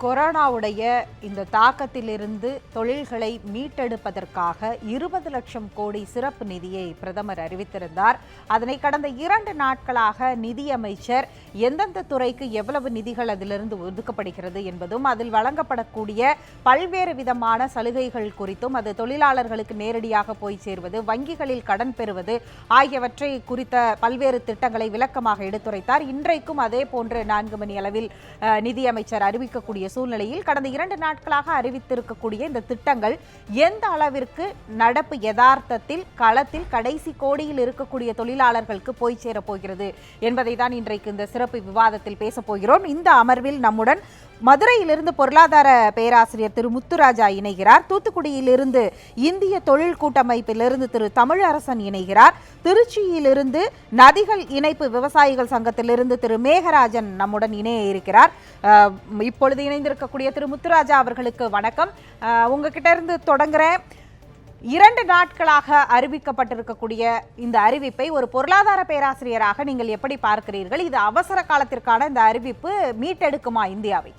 கொரோனாவுடைய இந்த தாக்கத்திலிருந்து தொழில்களை மீட்டெடுப்பதற்காக 20 லட்சம் கோடி சிறப்பு நிதியை பிரதமர் அறிவித்திருந்தார். அதனை கடந்த 2 நாட்களாக நிதியமைச்சர் எந்தெந்த துறைக்கு எவ்வளவு நிதிகள் அதிலிருந்து ஒதுக்கப்படுகிறது என்பதும் அதில் வழங்கப்படக்கூடிய பல்வேறு விதமான சலுகைகள் குறித்தும் அது தொழிலாளர்களுக்கு நேரடியாக போய் சேர்வது, வங்கிகளில் கடன் பெறுவது ஆகியவற்றை குறித்த பல்வேறு திட்டங்களை விளக்கமாக எடுத்துரைத்தார். இன்றைக்கும் அதே போன்று 4 மணி அளவில் நிதியமைச்சர் அறிவிக்கக்கூடிய சூழ்நிலையில் கடந்த 2 நாட்களாக அறிவித்திருக்கக்கூடிய இந்த திட்டங்கள் எந்த அளவிற்கு நடப்பு யதார்த்தத்தில் களத்தில் கடைசி கோடியில் இருக்கக்கூடிய தொழிலாளர்களுக்கு போய் சேரப்போகிறது என்பதை தான் இன்றைக்கு இந்த சிறப்பு விவாதத்தில் பேசப் போகிறோம். இந்த அமர்வில் நம்முடன் மதுரையிலிருந்து பொருளாதார பேராசிரியர் திரு முத்துராஜா இணைகிறார். தூத்துக்குடியிலிருந்து இந்திய தொழில் கூட்டமைப்பிலிருந்து திரு தமிழரசன் இணைகிறார். திருச்சியிலிருந்து நதிகள் இணைப்பு விவசாயிகள் சங்கத்திலிருந்து திரு மேகராஜன் நம்முடன் இணைய இருக்கிறார். இப்பொழுது இணைந்திருக்கக்கூடிய திரு முத்துராஜா அவர்களுக்கு வணக்கம். உங்ககிட்ட இருந்து தொடங்குறேன். 2 நாட்களாக அறிவிக்கப்பட்டிருக்கக்கூடிய இந்த அறிவிப்பை ஒரு பொருளாதார பேராசிரியராக நீங்கள் எப்படி பார்க்கிறீர்கள்? இது அவசர காலத்திற்கான இந்த அறிவிப்பு மீட்டெடுக்குமா இந்தியாவை?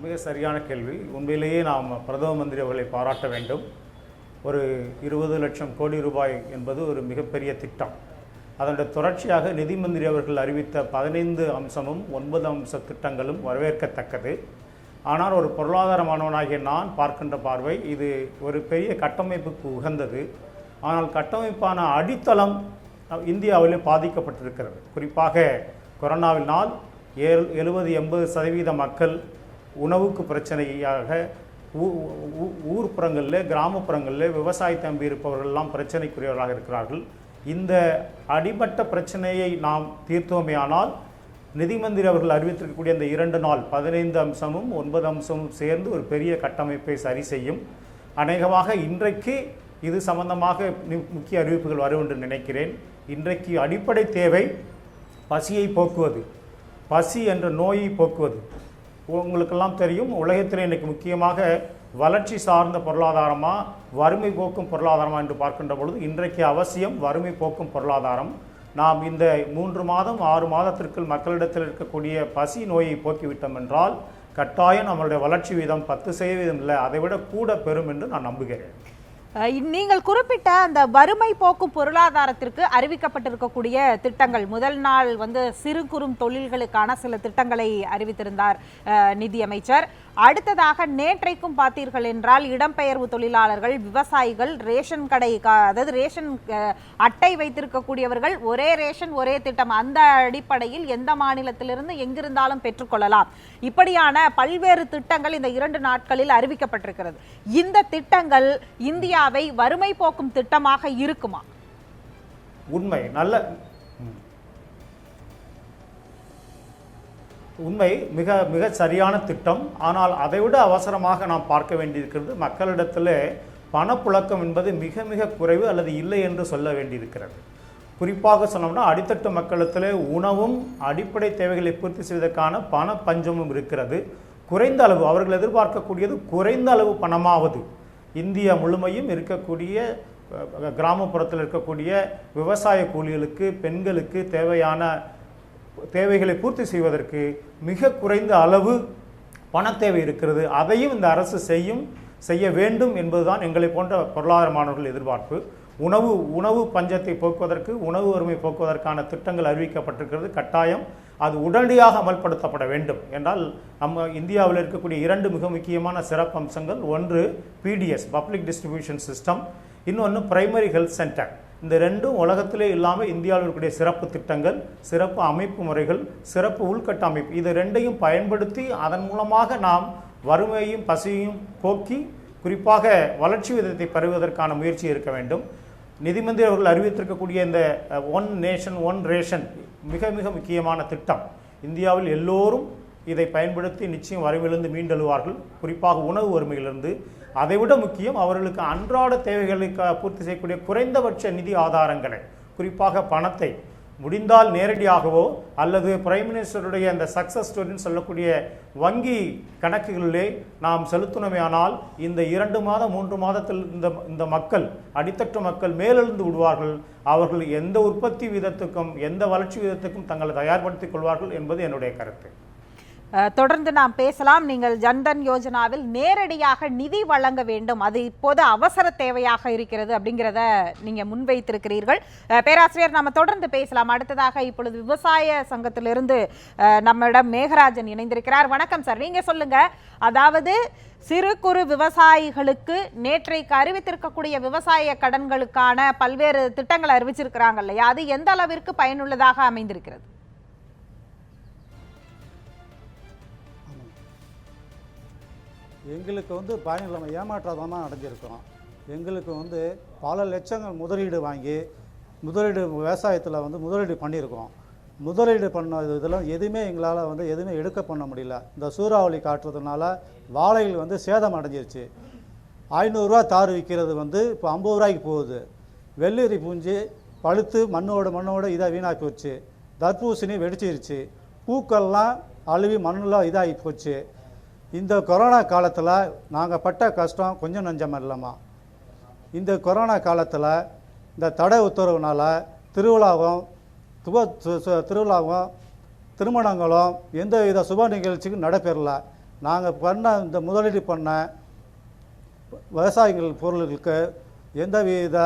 மிக சரியான கேள்வி. உண்மையிலேயே நாம் பிரதம மந்திரி அவர்களை பாராட்ட வேண்டும். ஒரு 20 லட்சம் கோடி ரூபாய் என்பது ஒரு மிகப்பெரிய திட்டம். அதனுடைய தொடர்ச்சியாக நிதி மந்திரி அவர்கள் அறிவித்த 15 அம்சமும் 9 அம்ச திட்டங்களும் வரவேற்கத்தக்கது. ஆனால் ஒரு பொருளாதார மாணவனாகிய நான் பார்க்கின்ற பார்வை இது ஒரு பெரிய கட்டமைப்புக்கு உகந்தது. ஆனால் கட்டமைப்பான அடித்தளம் இந்தியாவிலே பாதிக்கப்பட்டிருக்கிறது. குறிப்பாக கொரோனாவினால் 70-80% மக்கள் உணவுக்கு பிரச்சனையாக ஊர்ப்புறங்களில், கிராமப்புறங்களில் விவசாயத்தை நம்பி இருப்பவர்களெல்லாம் பிரச்சனைக்குரியவர்களாக இருக்கிறார்கள். இந்த அடிமட்ட பிரச்சனையை நாம் தீர்த்தோமேயானால் நிதி மந்திரி அவர்கள் அறிவித்திருக்கக்கூடிய இந்த 2 நாள் 15 அம்சமும் 9 அம்சமும் சேர்ந்து ஒரு பெரிய கட்டமைப்பை சரி செய்யும். அநேகமாக இன்றைக்கு இது சம்பந்தமாக முக்கிய அறிவிப்புகள் வரும் என்று நினைக்கிறேன். இன்றைக்கு அடிப்படை தேவை பசியை போக்குவது, பசி என்ற நோயை போக்குவது. உங்களுக்கெல்லாம் தெரியும், உலகத்தில் இன்றைக்கு முக்கியமாக வளர்ச்சி சார்ந்த பொருளாதாரமா வறுமை போக்கும் பொருளாதாரமா என்று பார்க்கின்ற பொழுது இன்றைக்கு அவசியம் வறுமை போக்கும் பொருளாதாரம். நாம் இந்த 3 மாதம் 6 மாதத்திற்குள் மக்களிடத்தில் இருக்கக்கூடிய பசி நோயை போக்கிவிட்டோம் என்றால் கட்டாயம் நம்மளுடைய வளர்ச்சி வீதம் 10% இல்லை, அதைவிட கூட பெறும் என்று நான் நம்புகிறேன். நீங்கள் குறிப்பிட்ட அந்த வறுமை போக்கும் பொருளாதாரத்திற்கு அறிவிக்கப்பட்டிருக்கக்கூடிய திட்டங்கள், முதல் நாள் சிறு குறும் தொழில்களுக்கான சில திட்டங்களை அறிவித்திருந்தார் நிதியமைச்சர். அடுத்ததாக நேற்றைக்கும் பார்த்தீர்கள் என்றால் இடம்பெயர்வு தொழிலாளர்கள், விவசாயிகள், ரேஷன் கடை அதாவது ரேஷன் அட்டை வைத்திருக்கக்கூடியவர்கள் ஒரே ரேஷன் ஒரே திட்டம், அந்த அடிப்படையில் எந்த மாநிலத்திலிருந்து எங்கிருந்தாலும் பெற்றுக்கொள்ளலாம். இப்படியான பல்வேறு திட்டங்கள் இந்த 2 நாட்களில் அறிவிக்கப்பட்டிருக்கிறது. இந்த திட்டங்கள் இந்தியாவை வறுமை போக்கும் திட்டமாக இருக்குமா? உண்மை மிக மிக சரியான திட்டம். ஆனால் அதைவிட அவசரமாக நாம் பார்க்க வேண்டியிருக்கிறது. மக்களிடத்தில் பணப்புழக்கம் என்பது மிக மிக குறைவு அல்லது இல்லை என்று சொல்ல வேண்டியிருக்கிறது. குறிப்பாக சொன்னோம்னா அடித்தட்டு மக்களிடத்தில் உணவும் அடிப்படை தேவைகளை பூர்த்தி செய்வதற்கான பண பஞ்சமும் இருக்கிறது. குறைந்த அளவு அவர்கள் எதிர்பார்க்கக்கூடியது குறைந்த அளவு பணமாவது. இந்தியா முழுமையும் இருக்கக்கூடிய கிராமப்புறத்தில் இருக்கக்கூடிய விவசாய கூலிகளுக்கு, பெண்களுக்கு தேவையான தேவைகளை பூர்த்தி செய்வதற்கு மிக குறைந்த அளவு பண தேவை இருக்கிறது. அதையும் இந்த அரசு செய்ய வேண்டும் என்பதுதான் எங்களை போன்ற பொருளாதார மாணவர்கள் எதிர்பார்ப்பு. உணவு பஞ்சத்தை போக்குவதற்கு, உணவு வறுமை போக்குவதற்கான திட்டங்கள் அறிவிக்கப்பட்டிருக்கிறது. கட்டாயம் அது உடனடியாக அமல்படுத்தப்பட வேண்டும். என்றால் நம்ம இந்தியாவில் இருக்கக்கூடிய 2 மிக முக்கியமான சிறப்பு அம்சங்கள், ஒன்று PDS பப்ளிக் டிஸ்ட்ரிபியூஷன் சிஸ்டம், இன்னொன்று பிரைமரி ஹெல்த் சென்டர். இந்த 2ம் உலகத்திலே இல்லாமல் இந்தியாவில் இருக்கக்கூடிய சிறப்பு திட்டங்கள், சிறப்பு அமைப்பு முறைகள், சிறப்பு உள்கட்டமைப்பு, இது 2ஐயும் பயன்படுத்தி அதன் மூலமாக நாம் வறுமையையும் பசியையும் போக்கி குறிப்பாக வளர்ச்சி விதத்தை பெறுவதற்கான முயற்சி இருக்க வேண்டும். நிதிமந்திரி அவர்கள் அறிவித்திருக்கக்கூடிய இந்த 1 நேஷன் 1 ரேஷன் மிக மிக முக்கியமான திட்டம். இந்தியாவில் எல்லோரும் இதை பயன்படுத்தி நிச்சயம் வறுமையிலிருந்து மீண்டெழுவார்கள், குறிப்பாக உணவு வறுமையிலிருந்து. அதைவிட முக்கியம், அவர்களுக்கு அன்றாட தேவைகளை பூர்த்தி செய்யக்கூடிய குறைந்தபட்ச நிதி ஆதாரங்களை, குறிப்பாக பணத்தை முடிந்தால் நேரடியாகவோ அல்லது பிரைம் மினிஸ்டருடைய அந்த சக்சஸ் ஸ்டோரின்னு சொல்லக்கூடிய வங்கி கணக்குகளிலே நாம் செலுத்தினோமேயானால் இந்த 2 மாதம் 3 மாதத்தில் இந்த மக்கள் அடித்தட்டு மக்கள் மேலெழுந்து விடுவார்கள். அவர்கள் எந்த உற்பத்தி வீதத்துக்கும் எந்த வளர்ச்சி வீதத்துக்கும் தங்களை தயார்படுத்திக் கொள்வார்கள் என்பது என்னுடைய கருத்து. தொடர்ந்து நாம் பேசலாம். நீங்கள் ஜன்தன் யோஜனாவில் நேரடியாக நிதி வழங்க வேண்டும், அது இப்போது அவசர தேவையாக இருக்கிறது அப்படிங்கிறத நீங்க முன்வைத்திருக்கிறீர்கள். பேராசிரியர், நாம தொடர்ந்து பேசலாம். அடுத்ததாக இப்பொழுது விவசாய சங்கத்திலிருந்து நம்மிடம் மேகராஜன் இணைந்திருக்கிறார். வணக்கம் சார், நீங்க சொல்லுங்க. அதாவது சிறு குறு விவசாயிகளுக்கு நேற்றைக்கு அறிவித்திருக்கக்கூடிய விவசாய கடன்களுக்கான பல்வேறு திட்டங்களை அறிவிச்சிருக்கிறாங்க இல்லையா, அது எந்த அளவிற்கு பயனுள்ளதாக அமைந்திருக்கிறது? எங்களுக்கு பயனில்லாமல் ஏமாற்றாதமாக அடைஞ்சிருக்கிறோம். எங்களுக்கு பல லட்சங்கள் முதலீடு வாங்கி விவசாயத்தில் முதலீடு பண்ணியிருக்கோம். முதலீடு பண்ண இதில் எதுவுமே எங்களால் எதுவுமே எடுக்க பண்ண முடியல. இந்த சூறாவளி காட்டுறதுனால வாழைகள் சேதம் அடைஞ்சிருச்சு. 500 ரூபா தார் விற்கிறது இப்போ 50 ரூபாய்க்கு போகுது. வெள்ளரி பூஞ்சி பழுத்து மண்ணோட இதாக வீணாகி போச்சு. தர்பூசணி வெடிச்சிருச்சு. பூக்கள்லாம் அழுவி மண்ணெலாம் இதாகி போச்சு. இந்த கொரோனா காலத்தில் நாங்கள் பட்ட கஷ்டம் கொஞ்சம் நஞ்சம் இல்லைம்மா. இந்த கொரோனா காலத்தில் இந்த தடை உத்தரவுனால் திருவிழாவும் திருமணங்களும் எந்த வித சுப நிகழ்ச்சிக்கும் நடைபெறல. நாங்கள் இந்த முதலீடு பண்ண விவசாயிகள் பொருளுக்கு எந்த வித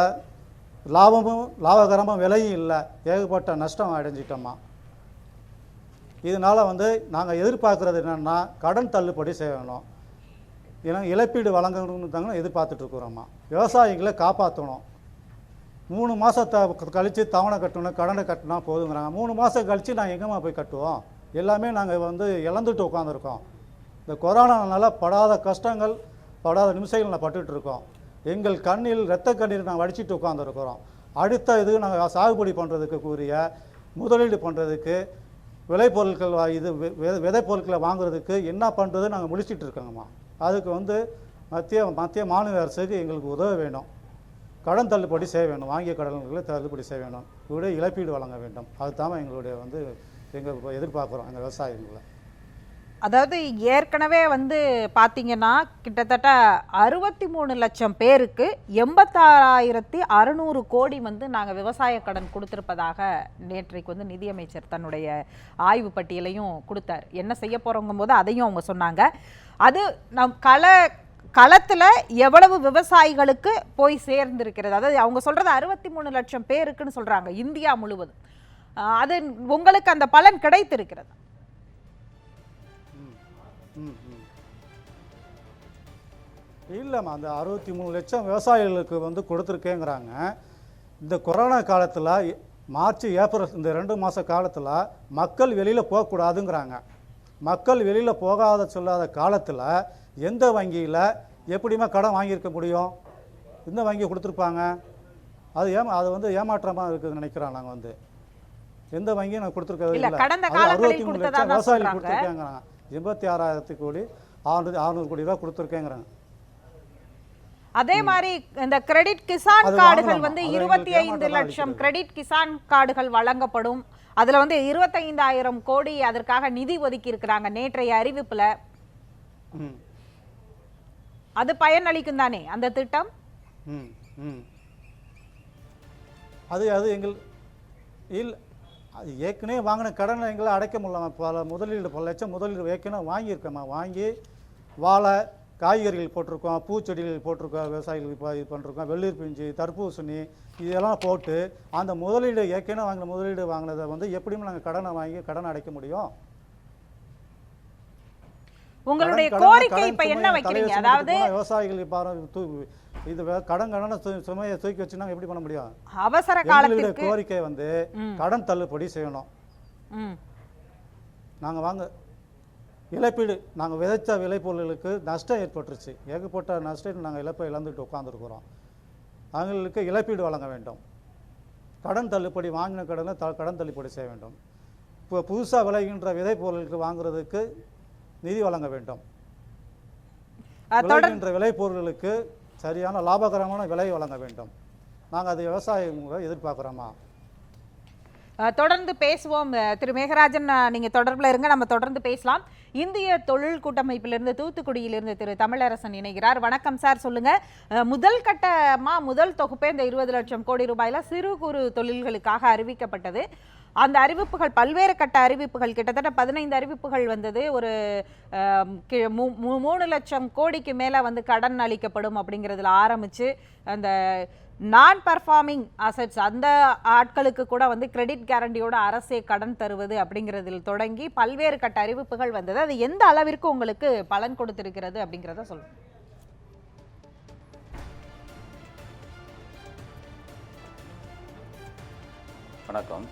லாபகரமும் விலையும் இல்லை. ஏகப்பட்ட நஷ்டம் அடைஞ்சிட்டோம்மா. இதனால் நாங்கள் எதிர்பார்க்குறது என்னென்னா கடன் தள்ளுபடி செய்யணும், ஏன்னா இழப்பீடு வழங்கணுன்னு எதிர்பார்த்துட்ருக்குறோம்மா. விவசாயிகளை காப்பாற்றணும். 3 மாதத்தை கழித்து தவணை கட்டணும், கடனை கட்டினா போதுங்கிறாங்க. 3 மாதம் கழித்து நாங்கள் எங்கேம்மா போய் கட்டுவோம்? எல்லாமே நாங்கள் இழந்துட்டு உட்காந்துருக்கோம். இந்த கொரோனானால படாத கஷ்டங்கள் படாத நிமிஷங்கள் நான் பட்டுட்ருக்கோம். எங்கள் கண்ணில் இரத்த கண்ணீர் நாங்கள் வடிச்சிட்டு உட்காந்துருக்குறோம். அடுத்த இது நாங்கள் சாகுபடி பண்ணுறதுக்கு கூறிய முதலீடு பண்ணுறதுக்கு விளைபொருட்கள் விதை பொருட்களை வாங்குறதுக்கு என்ன பண்ணுறது நாங்கள் முடிச்சிட்டு இருக்கோங்கம்மா. அதுக்கு மத்திய மாநில அரசுக்கு எங்களுக்கு உதவ வேணும். கடன் தள்ளுபடி செய்ய வேணும், வாங்கிய கடன்களை தள்ளுபடி செய்ய வேணும், இவருடைய இழப்பீடு வழங்க வேண்டும். அதுதான் எங்களுடைய எங்கள் எதிர்பார்க்குறோம் எங்கள் விவசாயிகளை. அதாவது ஏற்கனவே பார்த்தீங்கன்னா கிட்டத்தட்ட 63 லட்சம் பேருக்கு 86,600 கோடி நாங்கள் விவசாய கடன் கொடுத்திருப்பதாக நேற்றைக்கு நிதியமைச்சர் தன்னுடைய ஆய்வு பட்டியலையும் கொடுத்தார். என்ன செய்ய போறோங்கும் போது அதையும் அவங்க சொன்னாங்க. அது நம் களத்தில் எவ்வளவு விவசாயிகளுக்கு போய் சேர்ந்திருக்கிறது, அதாவது அவங்க சொல்றது 63 லட்சம் பேருக்குன்னு சொல்றாங்க இந்தியா முழுவதும். அது உங்களுக்கு அந்த பலன் கிடைத்திருக்கிறது? இல்லைம்மா, அந்த 63 லட்சம் விவசாயிகளுக்கு கொடுத்துருக்கேங்கிறாங்க. இந்த கொரோனா காலத்தில் மார்ச் ஏப்ரல் இந்த 2 மாத காலத்தில் மக்கள் வெளியில் போகக்கூடாதுங்கிறாங்க. மக்கள் வெளியில் போகாத சொல்லாத காலத்தில் எந்த வங்கியில் எப்படிமா கடன் வாங்கியிருக்க முடியும்? இந்த வங்கியை கொடுத்துருப்பாங்க. அது ஏமாற்றமாக இருக்குதுன்னு நினைக்கிறோம். நாங்கள் எந்த வங்கியும் நான் கொடுத்துருக்கிறது இல்லை. 63 லட்சம் விவசாயிகள் கொடுத்துருக்கேங்கிறாங்க. 86,000 கோடி 600 கோடி ரூபா கொடுத்துருக்கேங்கிறாங்க. அதே மாதிரி இந்த கிரெடிட் கிசான் கார்டுகள் 25 லட்சம் கிரெடிட் கிசான் கார்டுகள் வழங்கப்படும். அதுல 25,000 கோடி அதற்காக நிதி ஒதுக்கி இருக்கிறாங்க நேற்றைய அறிவிப்புல. அது பயனளிக்கும் தானே அந்த திட்டம்? அது எங்கள் இல்லை, அது ஏற்கனவே வாங்கின கடனை எங்களால் அடைக்க முடியல. பல லட்சம் முதலீடு ஏற்கனவே வாங்கியிருக்கோம்மா. வாங்கி வாழை காய்கறிகள் போட்டிருக்கோம், பூச்செடிகள் போட்டிருக்கோம், விவசாயிகளுக்கு இது பண்ணிருக்கோம், வெள்ளரி பிஞ்சு தர்பூசணி இதெல்லாம் போட்டு அந்த முதலீடு ஏற்கனவே முதலீடு வாங்கினதை எப்படியும் நாங்கள் கடனை அடைக்க முடியும்? உங்களுடைய கோரிக்கை இப்ப என்ன வைக்கிறீங்க? அதாவது விவசாயிகள் இது கடனை சுமையை தூக்கி வச்சு நாங்கள் எப்படி பண்ண முடியும்? அவசர காலத்துக்கு கோரிக்கை கடன் தள்ளுபடி செய்யணும். நாங்கள் வாங்க இழப்பீடு, நாங்கள் விதைத்த விளைபொருளுக்கு நஷ்டம் ஏற்பட்டுருச்சு. ஏகப்பட்ட நஷ்டம் நாங்கள் இழப்பை இழந்துட்டு உட்காந்துருக்குறோம். அவங்களுக்கு இழப்பீடு வழங்க வேண்டும். கடன் தள்ளுபடி, வாங்கின கடனை கடன் தள்ளுபடி செய்ய வேண்டும். இப்போ புதுசாக விளைகின்ற விதை பொருளுக்கு வாங்குறதுக்கு நிதி வழங்க வேண்டும். விளைகின்ற விளைபொருளுக்கு சரியான லாபகரமான விலை வழங்க வேண்டும். நாங்கள் அது விவசாயிகளை எதிர்பார்க்குறோமா? தொடர்ந்து பேசுவோம். திரு மேகராஜன், நீங்க தொடர்பில் இருங்க, நம்ம தொடர்ந்து பேசலாம். இந்திய தொழில் கூட்டமைப்பிலிருந்து தூத்துக்குடியிலிருந்து திரு தமிழரசன் இணைகிறார். வணக்கம் சார், சொல்லுங்க. முதல் கட்டமா முதல் தொகுப்பே இந்த 20 லட்சம் கோடி ரூபாயில சிறு குறு தொழில்களுக்காக அறிவிக்கப்பட்டது. அந்த அறிவிப்புகள் பல்வேறு கட்ட அறிவிப்புகள், கிட்டத்தட்ட 15 அறிவிப்புகள் வந்தது. ஒரு 3 லட்சம் கோடிக்கு மேல வந்து கடன் அளிக்கப்படும் அப்படிங்கிறதுல ஆரம்பிச்சு, அந்த நான் பர்ஃபார்மிங் அசெட்ஸ் அந்த ஆட்களுக்கு கூட வந்து கிரெடிட் கேரண்டியோட அரசே கடன் தருவது அப்படிங்கிறதில் தொடங்கி பல்வேறு கட்ட அறிவிப்புகள் வந்தது. அது எந்த அளவிற்கு உங்களுக்கு பலன் கொடுத்திருக்கிறது அப்படிங்கிறத சொல்லுங்க. வணக்கம்.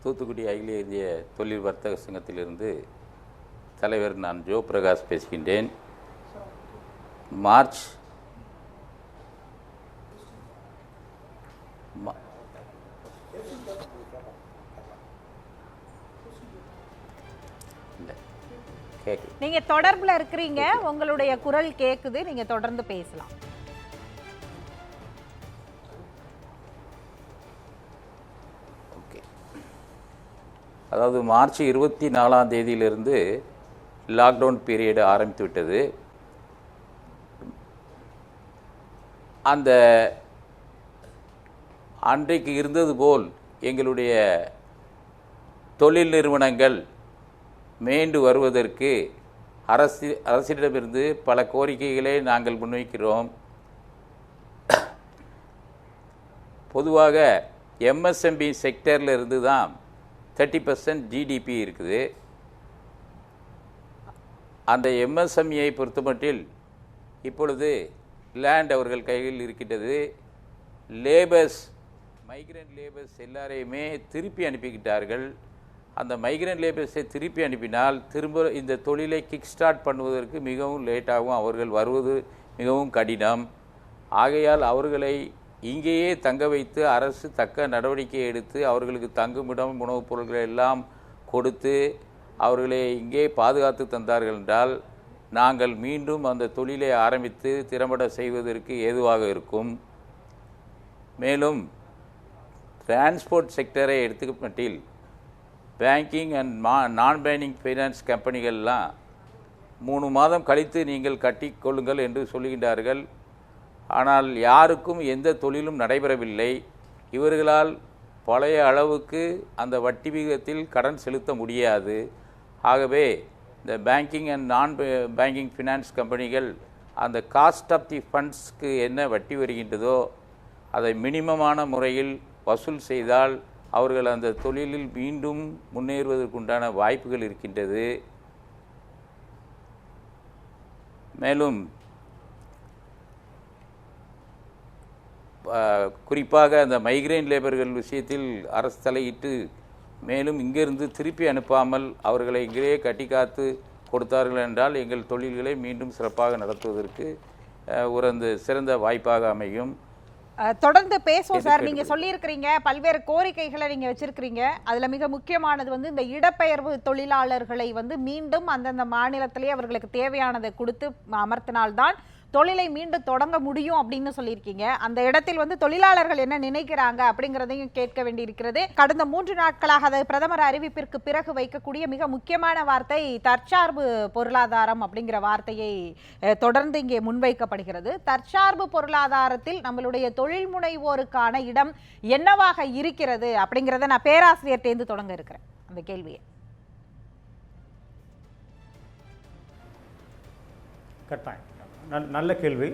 தூத்துக்குடி அகில இந்திய தொழில் வர்த்தக சங்கத்திலிருந்து தலைவர் நான் ஜோ பிரகாஷ் பேசுகின்றேன். மார்ச் நீங்க தொடர்புல இருக்கிறீங்க, உங்களுடைய குரல் கேக்குது, நீங்க தொடர்ந்து பேசலாம். அதாவது மார்ச் 24ஆம் தேதியிலிருந்து லாக்டவுன் பீரியட் ஆரம்பித்து விட்டது. அந்த அன்றைக்கு இருந்தது போல் எங்களுடைய தொழில் நிறுவனங்கள் மீண்டு வருவதற்கு அரசிடமிருந்து பல கோரிக்கைகளை நாங்கள் முன்வைக்கிறோம். பொதுவாக எம்எஸ்எம்பி செக்டரில் இருந்து தான் 30% ஜிடிபி இருக்குது. அந்த எம்எஸ்எம்இயை பொறுத்தமட்டில் இப்பொழுது லேண்ட் அவர்கள் கையில் இருக்கின்றது. லேபர்ஸ், மைக்ரண்ட் லேபர்ஸ் எல்லாரையுமே திருப்பி அனுப்பிக்கிட்டார்கள். அந்த மைக்ரண்ட் லேபர்ஸை திருப்பி அனுப்பினால் திரும்ப இந்த தொழிலை கிக் ஸ்டார்ட் பண்ணுவதற்கு மிகவும் லேட்டாகும், அவர்கள் வருவது மிகவும் கடினம். ஆகையால் அவர்களை இங்கேயே தங்க வைத்து அரசு தக்க நடவடிக்கை எடுத்து அவர்களுக்கு தங்குமிடம், உணவுப் பொருட்களை எல்லாம் கொடுத்து அவர்களை இங்கே பாதுகாத்து தந்தார்கள் என்றால் நாங்கள் மீண்டும் அந்த தொழிலை ஆரம்பித்து திறம்பட செய்வதற்கு ஏதுவாக இருக்கும். மேலும் டிரான்ஸ்போர்ட் செக்டரை எடுத்துக்கிட்டில் பேங்கிங் அண்ட் நான் பேங்கிங் ஃபைனான்ஸ் கம்பெனிகள்லாம் 3 மாதம் கழித்து நீங்கள் கட்டிக்கொள்ளுங்கள் என்று சொல்லுகின்றார்கள். ஆனால் யாருக்கும் எந்த தொழிலும் நடைபெறவில்லை. இவர்களால் பழைய அளவுக்கு அந்த வட்டி விகிதத்தில் கடன் செலுத்த முடியாது. ஆகவே இந்த பேங்கிங் அண்ட் நான் பேங்கிங் ஃபினான்ஸ் கம்பெனிகள் அந்த காஸ்ட் ஆஃப் தி ஃபண்ட்ஸ்க்கு என்ன வட்டி வருகின்றதோ அதை மினிமமான முறையில் வசூல் செய்தால் அவர்கள் அந்த தொழிலில் மீண்டும் முன்னேறுவதற்குண்டான வாய்ப்புகள் இருக்கின்றது. மேலும் குறிப்பாக அந்த மைக்ரேன் லேபர்கள் விஷயத்தில் அரசு தலையிட்டு மேலும் இங்கிருந்து திருப்பி அனுப்பாமல் அவர்களை இங்கேயே கட்டி காத்து கொடுத்தார்கள் என்றால் எங்கள் தொழில்களை மீண்டும் சிறப்பாக நடத்துவதற்கு ஒரு அந்த சிறந்த வாய்ப்பாக அமையும். தொடர்ந்து பேசுவோம் சார். நீங்க சொல்லியிருக்கிறீங்க பல்வேறு கோரிக்கைகளை நீங்க வச்சிருக்கிறீங்க. அதுல மிக முக்கியமானது வந்து இந்த இடப்பெயர்வு தொழிலாளர்களை வந்து மீண்டும் அந்தந்த மாநிலத்திலேயே அவர்களுக்கு தேவையானதை கொடுத்து அமர்த்தினால்தான் தொழிலை மீண்டும் தொடங்க முடியும் அப்படின்னு சொல்லியிருக்கீங்க. அந்த இடத்தில் வந்து தொழிலாளர்கள் என்ன நினைக்கிறாங்க அப்படிங்கிறதையும் கேட்க வேண்டியிருக்கிறது. கடந்த 3 நாட்களாக அதாவது பிரதமர் அறிவிப்பிற்கு பிறகு வைக்கக்கூடிய மிக முக்கியமான வார்த்தை தற்சார்பு பொருளாதாரம் அப்படிங்கிற வார்த்தையை தொடர்ந்து இங்கே முன்வைக்கப்படுகிறது. தற்சார்பு பொருளாதாரத்தில் நம்மளுடைய தொழில் முனைவோருக்கான இடம் என்னவாக இருக்கிறது அப்படிங்கிறத நான் பேராசிரியர்கிட்டேருந்து தொடங்க இருக்கிறேன் அந்த கேள்வியை. கட்டாயம் நல்ல கேள்வி.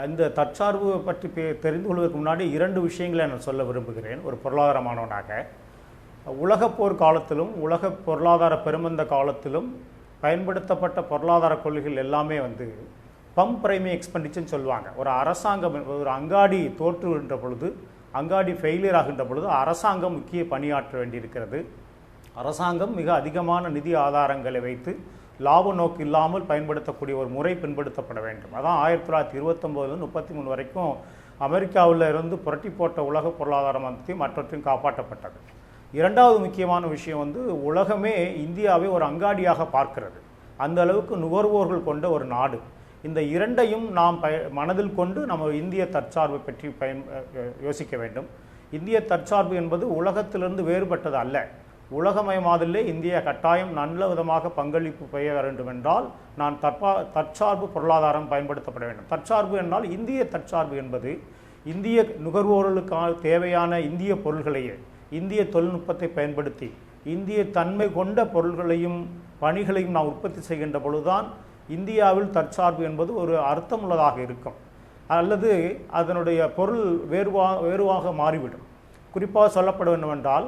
இந்த தற்சார்பு பற்றி தெரிந்து கொள்வதற்கு முன்னாடி 2 விஷயங்களை நான் சொல்ல விரும்புகிறேன். ஒரு பொருளாதார மாணவனாக உலகப்போர் காலத்திலும் உலக பொருளாதார பெருமந்த காலத்திலும் பயன்படுத்தப்பட்ட பொருளாதார கொள்கைகள் எல்லாமே வந்து பம்ப் பிரைமிங் எக்ஸ்பெண்டிச்சர்னு சொல்லுவாங்க. ஒரு அரசாங்கம், ஒரு அங்காடி தோற்றுகின்ற பொழுது, அங்காடி ஃபெயிலியர் ஆகின்ற பொழுது அரசாங்கம் முக்கிய பணியாற்ற வேண்டியிருக்கிறது. அரசாங்கம் மிக அதிகமான நிதி ஆதாரங்களை வைத்து லாப நோக்கு இல்லாமல் பயன்படுத்தக்கூடிய ஒரு முறை பின்படுத்தப்பட வேண்டும். அதான் 1929 33 வரைக்கும் அமெரிக்காவில் இருந்து புரட்டி போட்ட உலக பொருளாதார மந்தத்தையும் மற்றவற்றையும் காப்பாற்றப்பட்டது. 2வது முக்கியமான விஷயம் வந்து உலகமே இந்தியாவை ஒரு அங்காடியாக பார்க்கிறது. அந்த அளவுக்கு நுகர்வோர்கள் கொண்ட ஒரு நாடு. இந்த 2ஐயும் நாம் மனதில் கொண்டு நம்ம இந்திய தற்சார்பை பற்றி யோசிக்க வேண்டும். இந்திய தற்சார்பு என்பது உலகத்திலிருந்து வேறுபட்டது அல்ல. உலகமயமாதலே இந்தியா கட்டாயம் நல்ல விதமாக பங்களிப்பு பெய்ய வேண்டும் என்றால் நான் தற்சார்பு பொருளாதாரம் பயன்படுத்தப்பட வேண்டும். தற்சார்பு என்றால் இந்திய தற்சார்பு என்பது இந்திய நுகர்வோர்களுக்கான தேவையான இந்திய பொருள்களையே இந்திய தொழில்நுட்பத்தை பயன்படுத்தி இந்திய தன்மை கொண்ட பொருள்களையும் பணிகளையும் நாம் உற்பத்தி செய்கின்ற பொழுதுதான் இந்தியாவில் தற்சார்பு என்பது ஒரு அர்த்தமுள்ளதாக இருக்கும். அல்லது அதனுடைய பொருள் வேறுவாக மாறிவிடும். குறிப்பாக சொல்லப்பட வேண்டுமென்றால்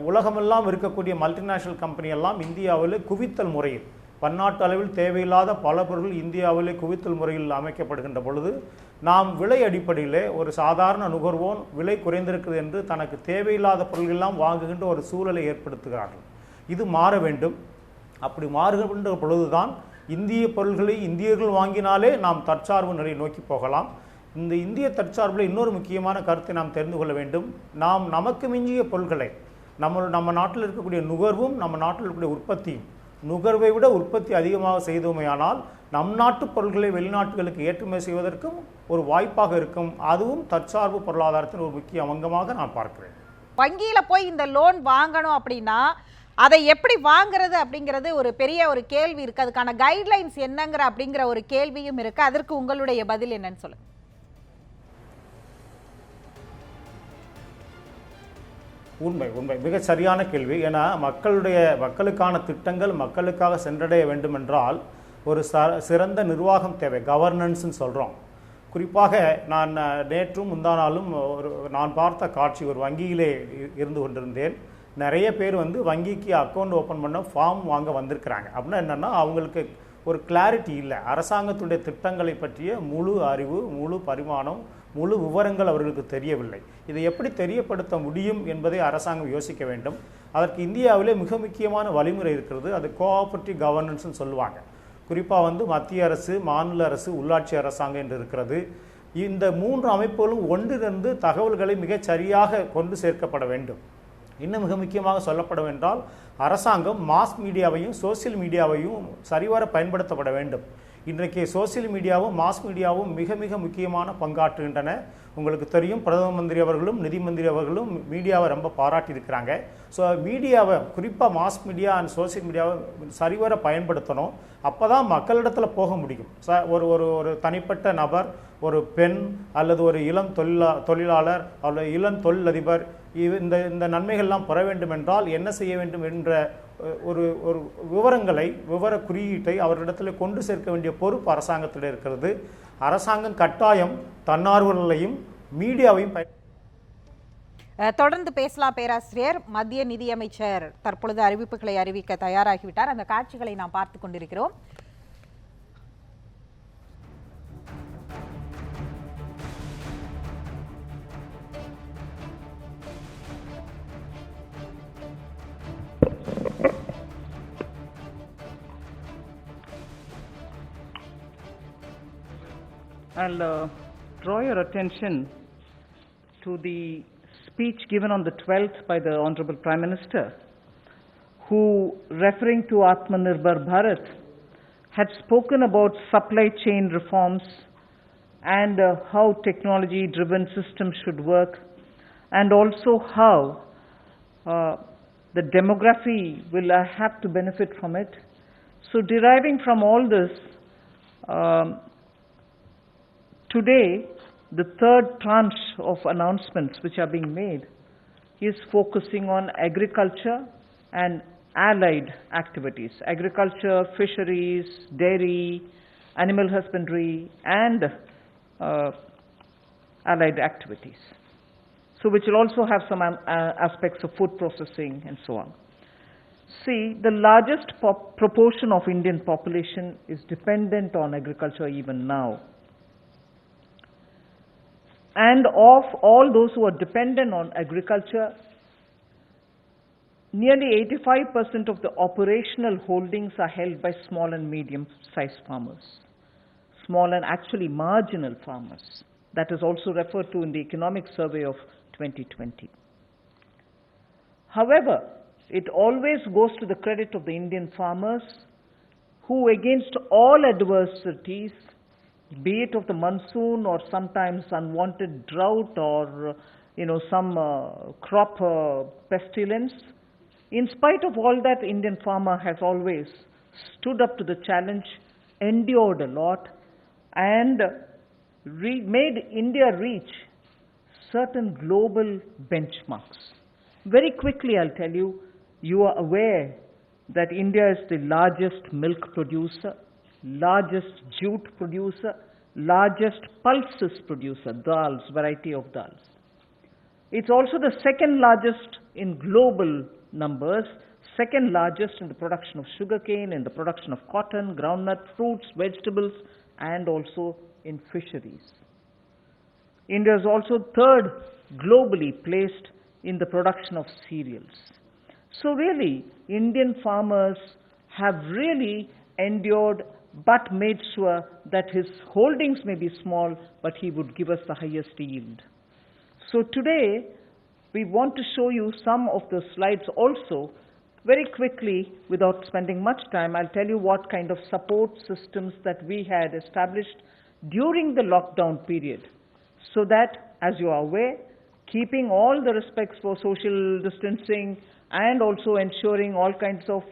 உலகமெல்லாம் இருக்கக்கூடிய மல்டிநேஷனல் கம்பெனி எல்லாம் இந்தியாவில் குவித்தல் முறையில் பன்னாட்டு அளவில் தேவையில்லாத பல பொருட்கள் இந்தியாவிலே குவித்தல் முறையில் அமைக்கப்படுகின்ற பொழுது நாம் விலை அடிப்படையிலே ஒரு சாதாரண நுகர்வோன் விலை குறைந்திருக்கிறது என்று தனக்கு தேவையில்லாத பொருள்களெல்லாம் வாங்குகின்ற ஒரு சூழலை ஏற்படுத்துகிறார்கள். இது மாற வேண்டும். அப்படி மாறுகின்ற பொழுதுதான் இந்திய பொருள்களை இந்தியர்கள் வாங்கினாலே நாம் தற்சார்பு நிலையை நோக்கி போகலாம். இந்த இந்திய தற்சார்பில் இன்னொரு முக்கியமான கருத்தை நாம் தெரிந்து கொள்ள வேண்டும். நாம் நமக்கு மிஞ்சிய பொருள்களை நம்ம நாட்டில் இருக்கக்கூடிய நுகர்வும் நம்ம நாட்டில் இருக்கக்கூடிய உற்பத்தியும் நுகர்வை விட உற்பத்தி அதிகமாக செய்தோமையானால் நம் நாட்டு பொருட்களை வெளிநாட்டுகளுக்கு ஏற்றுமதி செய்வதற்கும் ஒரு வாய்ப்பாக இருக்கும். அதுவும் தற்சார்பு பொருளாதாரத்தின் ஒரு முக்கிய அங்கமாக நான் பார்க்கிறேன். வங்கியில் போய் இந்த லோன் வாங்கணும் அப்படின்னா அதை எப்படி வாங்குறது அப்படிங்கிறது ஒரு பெரிய ஒரு கேள்வி இருக்கு. அதுக்கான கைட்லைன்ஸ் என்னங்கிற அப்படிங்கிற ஒரு கேள்வியும் இருக்கு. அதற்கு உங்களுடைய பதில் என்னன்னு சொல்லுங்க. உண்மை மிக சரியான கேள்வி. ஏன்னா மக்களுக்கான திட்டங்கள் மக்களுக்காக சென்றடைய வேண்டுமென்றால் ஒரு சிறந்த நிர்வாகம் தேவை. கவர்னன்ஸ்ன்னு சொல்கிறோம். குறிப்பாக நான் நேற்றும் முந்தானாலும் நான் பார்த்த காட்சி, ஒரு வங்கியிலே இருந்து கொண்டிருந்தேன். நிறைய பேர் வங்கிக்கு அக்கௌண்ட் ஓப்பன் பண்ண ஃபார்ம் வாங்க வந்திருக்கிறாங்க. அப்படின்னா என்னென்னா அவங்களுக்கு ஒரு கிளாரிட்டி இல்லை. அரசாங்கத்துடைய திட்டங்களை பற்றிய முழு அறிவு, முழு பரிமாணம், முழு விவரங்கள் அவர்களுக்கு தெரியவில்லை. இதை எப்படி தெரியப்படுத்த முடியும் என்பதை அரசாங்கம் யோசிக்க வேண்டும். அதற்கு இந்தியாவிலே மிக முக்கியமான வழிமுறை இருக்கிறது. அது கோஆபரேட்டிவ் கவர்னன்ஸ்னு சொல்லுவாங்க. குறிப்பாக மத்திய அரசு, மாநில அரசு, உள்ளாட்சி அரசாங்கம் என்று இருக்கிறது. இந்த 3 அமைப்புகளும் ஒன்றிணைந்து தகவல்களை மிகச் சரியாக கொண்டு சேர்க்கப்பட வேண்டும். இன்னும் மிக முக்கியமாக சொல்லப்பட வேண்டால் அரசாங்கம் மாஸ் மீடியாவையும் சோசியல் மீடியாவையும் சரிவர பயன்படுத்தப்பட வேண்டும். இன்றைக்கு சோசியல் மீடியாவும் மாஸ் மீடியாவும் மிக மிக முக்கியமான பங்காற்றுகின்றன. உங்களுக்கு தெரியும், பிரதம மந்திரி அவர்களும் நிதி மந்திரி அவர்களும் மீடியாவை ரொம்ப பாராட்டியிருக்கிறாங்க. ஸோ மீடியாவை, குறிப்பாக மாஸ் மீடியா அண்ட் சோசியல் மீடியாவை சரிவர பயன்படுத்தணும். அப்போ தான் மக்களிடத்தில் போக முடியும். ஒரு தனிப்பட்ட நபர், ஒரு பெண் அல்லது ஒரு இளம் தொழிலாளர் அல்லது இளம் தொழிலதிபர் இந்த நன்மைகள்லாம் பெற வேண்டும் என்றால் என்ன செய்ய வேண்டும் என்ற ஒரு விவர குறியீட்டை அவர்களிடத்தில் கொண்டு சேர்க்க வேண்டிய பொறுப்பு அரசாங்கத்தில் இருக்கிறது. அரசாங்கம் கட்டாயம் தன்னார்வலர்களையும் மீடியாவையும் தொடர்ந்து பேசலாம் பேராசிரியர். மத்திய நிதியமைச்சர் தற்பொழுது அறிவிப்புகளை அறிவிக்க தயாராகிவிட்டார். அந்த காட்சிகளை நாம் பார்த்து கொண்டிருக்கிறோம். I'll draw your attention to the speech given on the 12th by the Honorable Prime Minister, who, referring to Atmanirbhar Bharat, had spoken about supply chain reforms and how technology-driven systems should work, and also how the demography will have to benefit from it. So deriving from all this, today, the third tranche of announcements which are being made is focusing on agriculture and allied activities. Agriculture, fisheries, dairy, animal husbandry, and allied activities. So which will also have some aspects of food processing and so on. See, the largest proportion of Indian population is dependent on agriculture even now. And of all those who are dependent on agriculture, nearly 85% of the operational holdings are held by small and medium-sized farmers. Small and actually marginal farmers. That is also referred to in the Economic Survey of 2020. However, it always goes to the credit of the Indian farmers who, against all adversities, be it of the monsoon or sometimes unwanted drought or some crop pestilence. In spite of all that, Indian farmer has always stood up to the challenge, endured a lot, and made India reach certain global benchmarks. Very quickly, I'll tell you, you are aware that India is the largest milk producer, largest jute producer, largest pulses producer, dals, variety of dals. It's also the second largest in global numbers, second largest in the production of sugarcane, in the production of cotton, groundnut, fruits, vegetables, and also in fisheries. India is also third globally placed in the production of cereals. So really, Indian farmers have really endured but made sure that his holdings may be small, but he would give us the highest yield. So today, we want to show you some of the slides also. Very quickly, without spending much time, I'll tell you what kind of support systems that we had established during the lockdown period, so that, as you are aware, keeping all the respects for social distancing and also ensuring all kinds of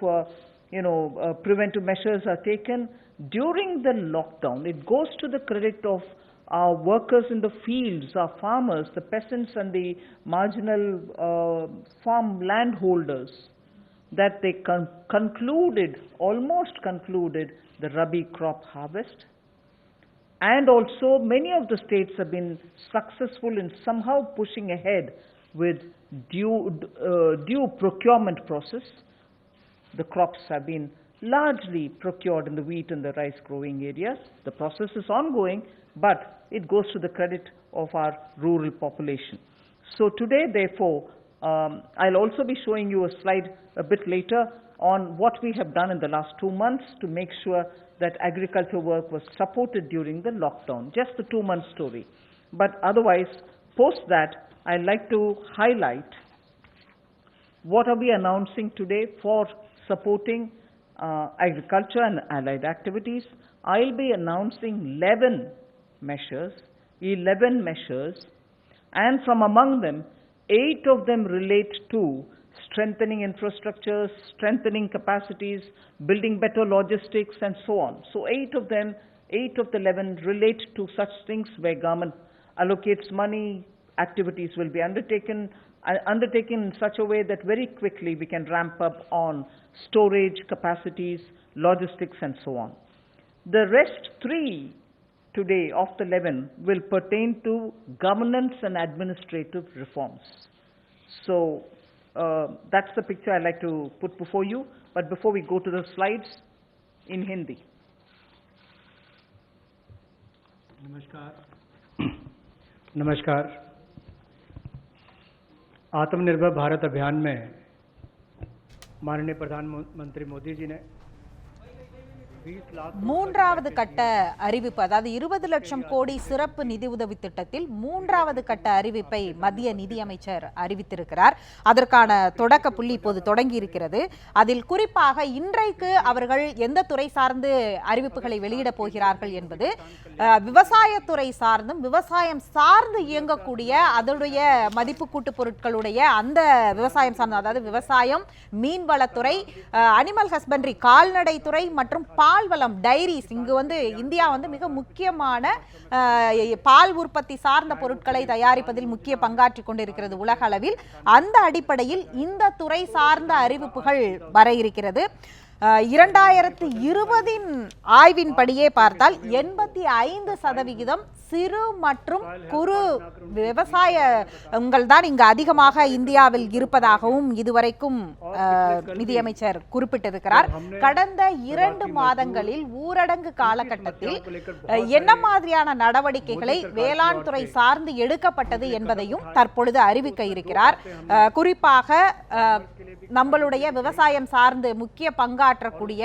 preventive measures are taken during the lockdown. It goes to the credit of our workers in the fields, our farmers, the peasants and the marginal farm landholders, that they almost concluded the Rabi crop harvest. And also many of the states have been successful in somehow pushing ahead with due procurement process. The crops have been largely procured in the wheat and the rice growing areas. The process is ongoing, but it goes to the credit of our rural population. So today, therefore, I'll also be showing you a slide a bit later on what we have done in the last 2 months to make sure that agriculture work was supported during the lockdown, just the 2-month story. But otherwise, post that, I'd like to highlight what are we announcing today for supporting agriculture and allied activities. I'll be announcing 11 measures, and from among them, 8 of them relate to strengthening infrastructures, strengthening capacities, building better logistics, and so on. So 8 of the 11 relate to such things where government allocates money, activities will be undertaken in such a way that very quickly we can ramp up on storage capacities, logistics, and so on. The rest 3 today of the 11 will pertain to governance and administrative reforms. So that's the picture I'd like to put before you. But before we go to the slides, in Hindi. नमस्कार। आत्मनिर्भर भारत अभियान में माननीय प्रधानमंत्री मोदी जी ने 20 लाख மூன்றாவது கட்ட அறிவிப்பு, அதாவது 20 லட்சம் கோடி சிறப்பு நிதி உதவி திட்டத்தில் 3வது கட்ட அறிவிப்பை மத்திய நிதியமைச்சர் அறிவித்திருக்கிறார். அதற்கான தொடக்க புள்ளி இப்போது தொடங்கி இருக்கிறது. அதில் குறிப்பாக இன்றைக்கு அவர்கள் எந்த துறை சார்ந்து அறிவிப்புகளை வெளியிடப் போகிறார்கள் என்பது விவசாயத்துறை சார்ந்தும் விவசாயம் சார்ந்து இயங்கக்கூடிய அதனுடைய மதிப்பு கூட்டு பொருட்களுடைய அந்த விவசாயம் சார்ந்த, அதாவது விவசாயம், மீன்வளத்துறை, அனிமல் ஹஸ்பண்டரி, கால்நடை துறை மற்றும் பால்வளம், டைரிஸ். இங்கு இந்தியா மிக முக்கியமான பால் உற்பத்தி சார்ந்த பொருட்களை தயாரிப்பதில் முக்கிய பங்காற்றி கொண்டிருக்கிறது உலக அளவில். அந்த அடிப்படையில் இந்த துறை சார்ந்த அறிவிப்புகள் வர இருக்கிறது. 2020 ஆய்வின்படியே பார்த்தால் 85% சிறு மற்றும் குறு விவசாயங்கள் தான் இங்கு அதிகமாக இந்தியாவில் இருப்பதாகவும் இதுவரைக்கும் நிதியமைச்சர் குறிப்பிட்டிருக்கிறார். கடந்த 2 மாதங்களில் ஊரடங்கு காலகட்டத்தில் என்ன மாதிரியான நடவடிக்கைகளை வேளாண் துறை சார்ந்து எடுக்கப்பட்டது என்பதையும் தற்பொழுது அறிவிக்க இருக்கிறார். குறிப்பாக நம்மளுடைய விவசாயம் சார்ந்து முக்கிய பங்காற்றக்கூடிய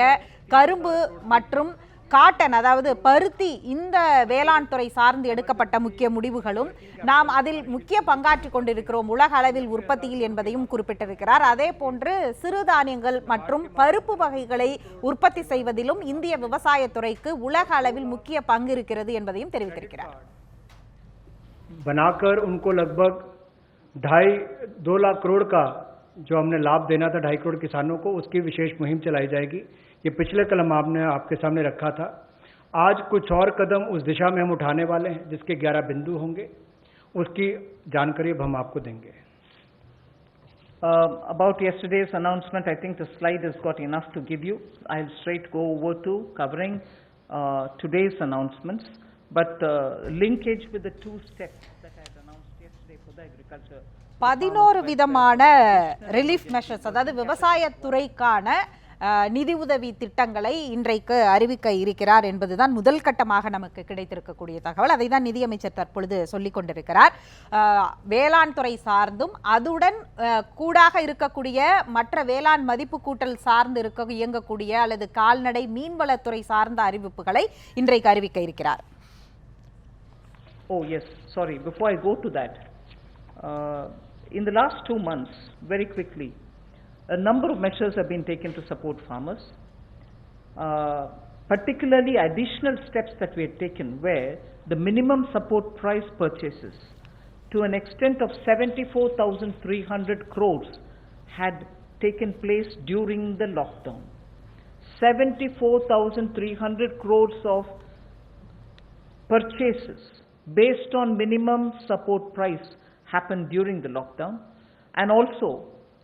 கரும்பு மற்றும் காட்டன், அதாவது பருத்தி, இந்த வேளாண் துறை சார்ந்து எடுக்கப்பட்ட முக்கிய முடிவுகளும் நாம் அதில் முக்கிய பங்காற்றி கொண்டிருக்கிறோம் உலக அளவில் உற்பத்தியில் என்பதையும் குறிப்பிட்டிருக்கிறார். அதே போன்று சிறுதானியங்கள் மற்றும் பருப்பு வகைகளை உற்பத்தி செய்வதிலும் இந்திய விவசாயத்துறைக்கு உலக அளவில் முக்கிய பங்கு இருக்கிறது என்பதையும் தெரிவித்திருக்கிறார். बनाकर उनको लगभग 2 लाख करोड़ का जो हमने लाभ देना था 2.5 करोड़ किसानों को, उसकी विशेष मुहिम चलाई जाएगी। ये पिछले कल आपने आपके सामने रखा था। आज कुछ और कदम उस दिशा में हम उठाने वाले हैं, जिसके 11 बिंदु होंगे, उसकी जानकारी अब हम आपको देंगे। About yesterday's announcement, I think the slide has got enough to give you. I'll straight go over to covering today's announcements, but linkage with the 2 steps that I had announced yesterday for the agriculture. 11 விதமான relief measures, அதாவது விவசாயத்துறைக்கான நிதி உதவி திட்டங்களை இன்றைக்கு அறிவிக்க இருக்கிறார் என்பதுதான் முதல் கட்டமாக நமக்கு கிடைத்திருக்கக்கூடிய தகவல். அதை தான் நிதியமைச்சர் தற்பொழுது சொல்லிக் கொண்டிருக்கிறார். வேளாண் துறை சார்ந்தும் அதுடன் கூடாக இருக்கக்கூடிய மற்ற வேளாண் மதிப்பு கூட்டல் சார்ந்து இயங்கக்கூடிய அல்லது கால்நடை மீன்வளத்துறை சார்ந்த அறிவிப்புகளை இன்றைக்கு அறிவிக்க இருக்கிறார். Oh yes, sorry, before I go to that, in the last 2 months, very quickly, a number of measures have been taken to support farmers. Particularly additional steps that we had taken where the minimum support price purchases to an extent of 74,300 crores had taken place during the lockdown. 74,300 crores of purchases based on minimum support price happened during the lockdown, and also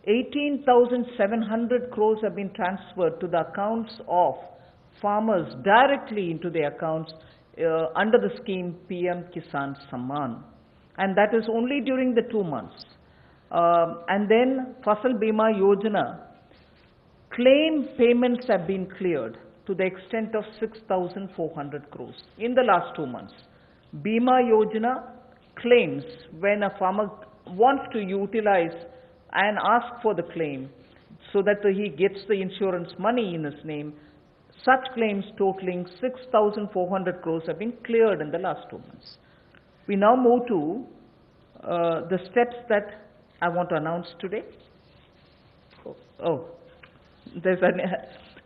18,700 crores have been transferred to the accounts of farmers directly into their accounts under the scheme PM Kisan Samman, and that is only during the 2 months. And then Fasal Bima Yojana claim payments have been cleared to the extent of 6,400 crores in the last 2 months. Bima Yojana claims, when a farmer wants to utilize and ask for the claim so that he gets the insurance money in his name, such claims totaling 6,400 crores have been cleared in the last 2 months. We now move to the steps that I want to announce today. There's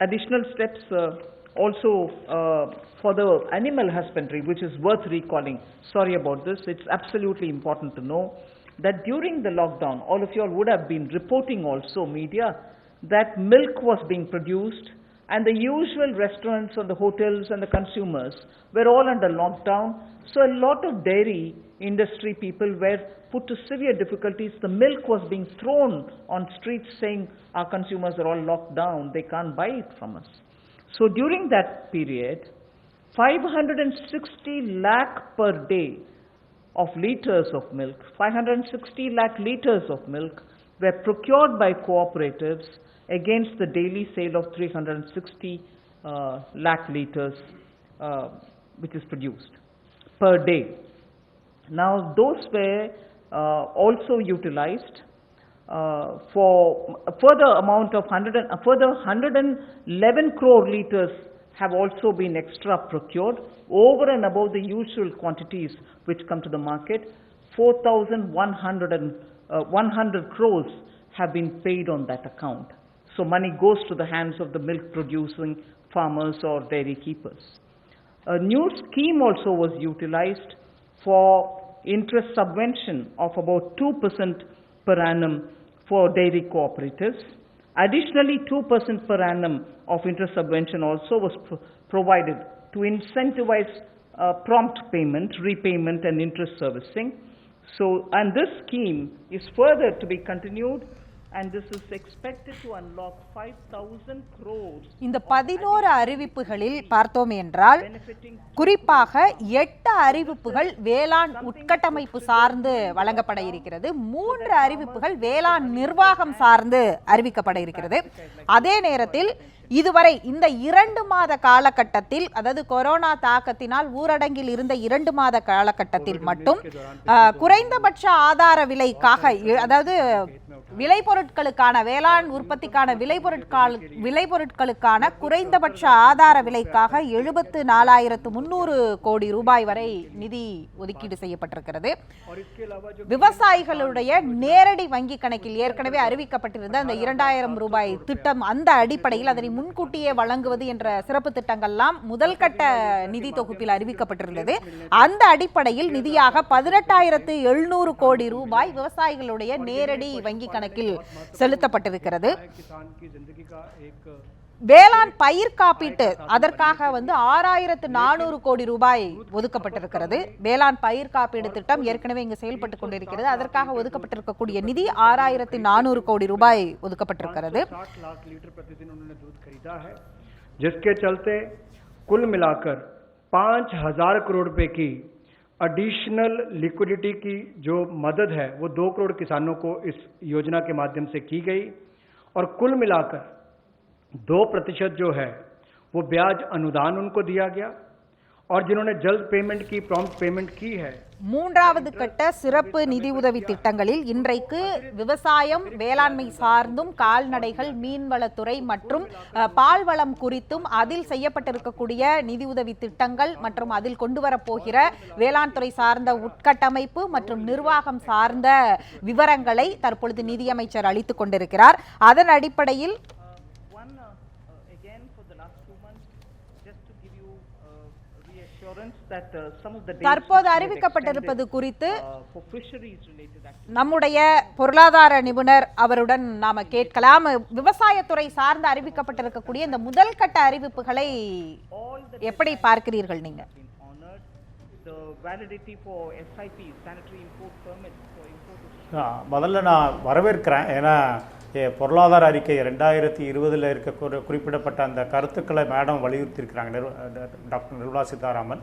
additional steps also for the animal husbandry, which is worth recalling. Sorry about this. It's absolutely important to know that during the lockdown, all of you all would have been reporting also, media, that milk was being produced, and the usual restaurants and the hotels and the consumers were all under lockdown. So a lot of dairy industry people were put to severe difficulties. The milk was being thrown on streets saying our consumers are all locked down, they can't buy it from us. So during that period, 560 lakh per day of liters of milk, 560 lakh liters of milk were procured by cooperatives against the daily sale of 360 lakh liters which is produced per day. Now those were also utilized for a further amount of 111 crore liters have also been extra procured over and above the usual quantities which come to the market. 4,100 crores have been paid on that account. So money goes to the hands of the milk producing farmers or dairy keepers. A new scheme also was utilized for interest subvention of about 2% per annum for dairy cooperatives. Additionally, 2% per annum of interest subvention also was provided to incentivize prompt payment, repayment and interest servicing. So, and this scheme is further to be continued, and this is expected to unlock 5,000 crores. இந்த 11 அறிவிப்புகளில் பார்த்தோம் என்றால் குறிப்பாக 8 அறிவிப்புகள் வேளாண் உட்கட்டமைப்பு சார்ந்து வழங்கப்பட இருக்கிறது. 3 அறிவிப்புகள் வேளாண் நிர்வாகம் சார்ந்து அறிவிக்கப்பட இருக்கிறது. அதே நேரத்தில் இதுவரை இந்த 2 மாத காலகட்டத்தில், அதாவது கொரோனா தாக்கத்தினால் ஊரடங்கில் இருந்த 2 மாத காலகட்டத்தில் மட்டும் குறைந்தபட்ச ஆதார விலைக்காக, அதாவது விளைபொருட்களுக்கான வேளாண் உற்பத்திக்கான விளைபொருட்களுக்கான குறைந்தபட்ச ஆதார விலைக்காக 74,300 கோடி ரூபாய் வரை நிதி ஒதுக்கீடு செய்யப்பட்டிருக்கிறது. விவசாயிகளுடைய நேரடி வங்கி கணக்கில் ஏற்கனவே அறிவிக்கப்பட்டிருந்த அந்த 2,000 ரூபாய் திட்டம், அந்த அடிப்படையில் அதனை முன்கூட்டியே வழங்குவது என்ற சிறப்பு திட்டங்கள்லாம் முதல் கட்ட நிதி தொகுப்பில் அறிவிக்கப்பட்டிருந்தது. அந்த அடிப்படையில் நிதியாக 18,700 கோடி ரூபாய் விவசாயிகளுடைய நேரடி வங்கி கணக்கில் செலுத்தப்பட்டிருக்கிறது. வேளாண் பயிர் காப்பீட்டு அதற்காக 6,400 கோடி ரூபாய் ஒதுக்கப்பட்டிருக்கிறது. வேளாண் பயிர் காப்பீடு திட்டம் ஏற்கனவே இங்கு செயல்பட்டுக் கொண்டிருக்கிறது. அதற்காக ஒதுக்கப்பட்டிருக்கக்கூடிய நிதி 6,400 கோடி ரூபாய் ஒதுக்கப்பட்டிருக்கிறது. जिसके चलते कुल मिलाकर 5,000 करोड़ रुपए की एडिशनल लिक्विडिटी की जो मदद है वो 2 करोड़ किसानों को इस योजना के माध्यम से की गई और कुल मिलाकर 2% जो है वो ब्याज अनुदान उनको दिया गया और जिन्होंने जल्द पेमेंट की, प्रॉम्प्ट पेमेंट की है. மூன்றாவது கட்ட சிறப்பு நிதி உதவி திட்டங்களில் இன்றைக்கு விவசாயம், வேளாண்மை சார்ந்தும், கால்நடைகள், மீன்வளத்துறை மற்றும் பால்வளம் குறித்தும் அதில் செய்யப்பட்டிருக்கக்கூடிய நிதி உதவி திட்டங்கள் மற்றும் அதில் கொண்டு வரப்போகிற வேளாண் துறை சார்ந்த உட்கட்டமைப்பு மற்றும் நிர்வாகம் சார்ந்த விவரங்களை தற்பொழுது நிதியமைச்சர் அளித்துக் கொண்டிருக்கிறார். அதன் அடிப்படையில் தற்போது அறிவிக்கப்பட்டிருப்பது குறித்து நம்முடைய பொருளாதார நிபுணர் அவருடன் நாம கேட்கலாம். விவசாயத்துறை சார்ந்து அறிவிக்கப்பட்டிருக்கக்கூடிய இந்த முதல் கட்ட அறிவிப்புகளை எப்படி பார்க்கிறீர்கள் நீங்க? முதல்ல நான் வரவேற்கிறேன். ஏன்னா பொருளாதார அறிக்கை 2020 இருக்க குறிப்பிடப்பட்ட அந்த கருத்துக்களை மேடம் வலியுறுத்தியிருக்கிறாங்க, டாக்டர் நிர்மலா சீதாராமன்.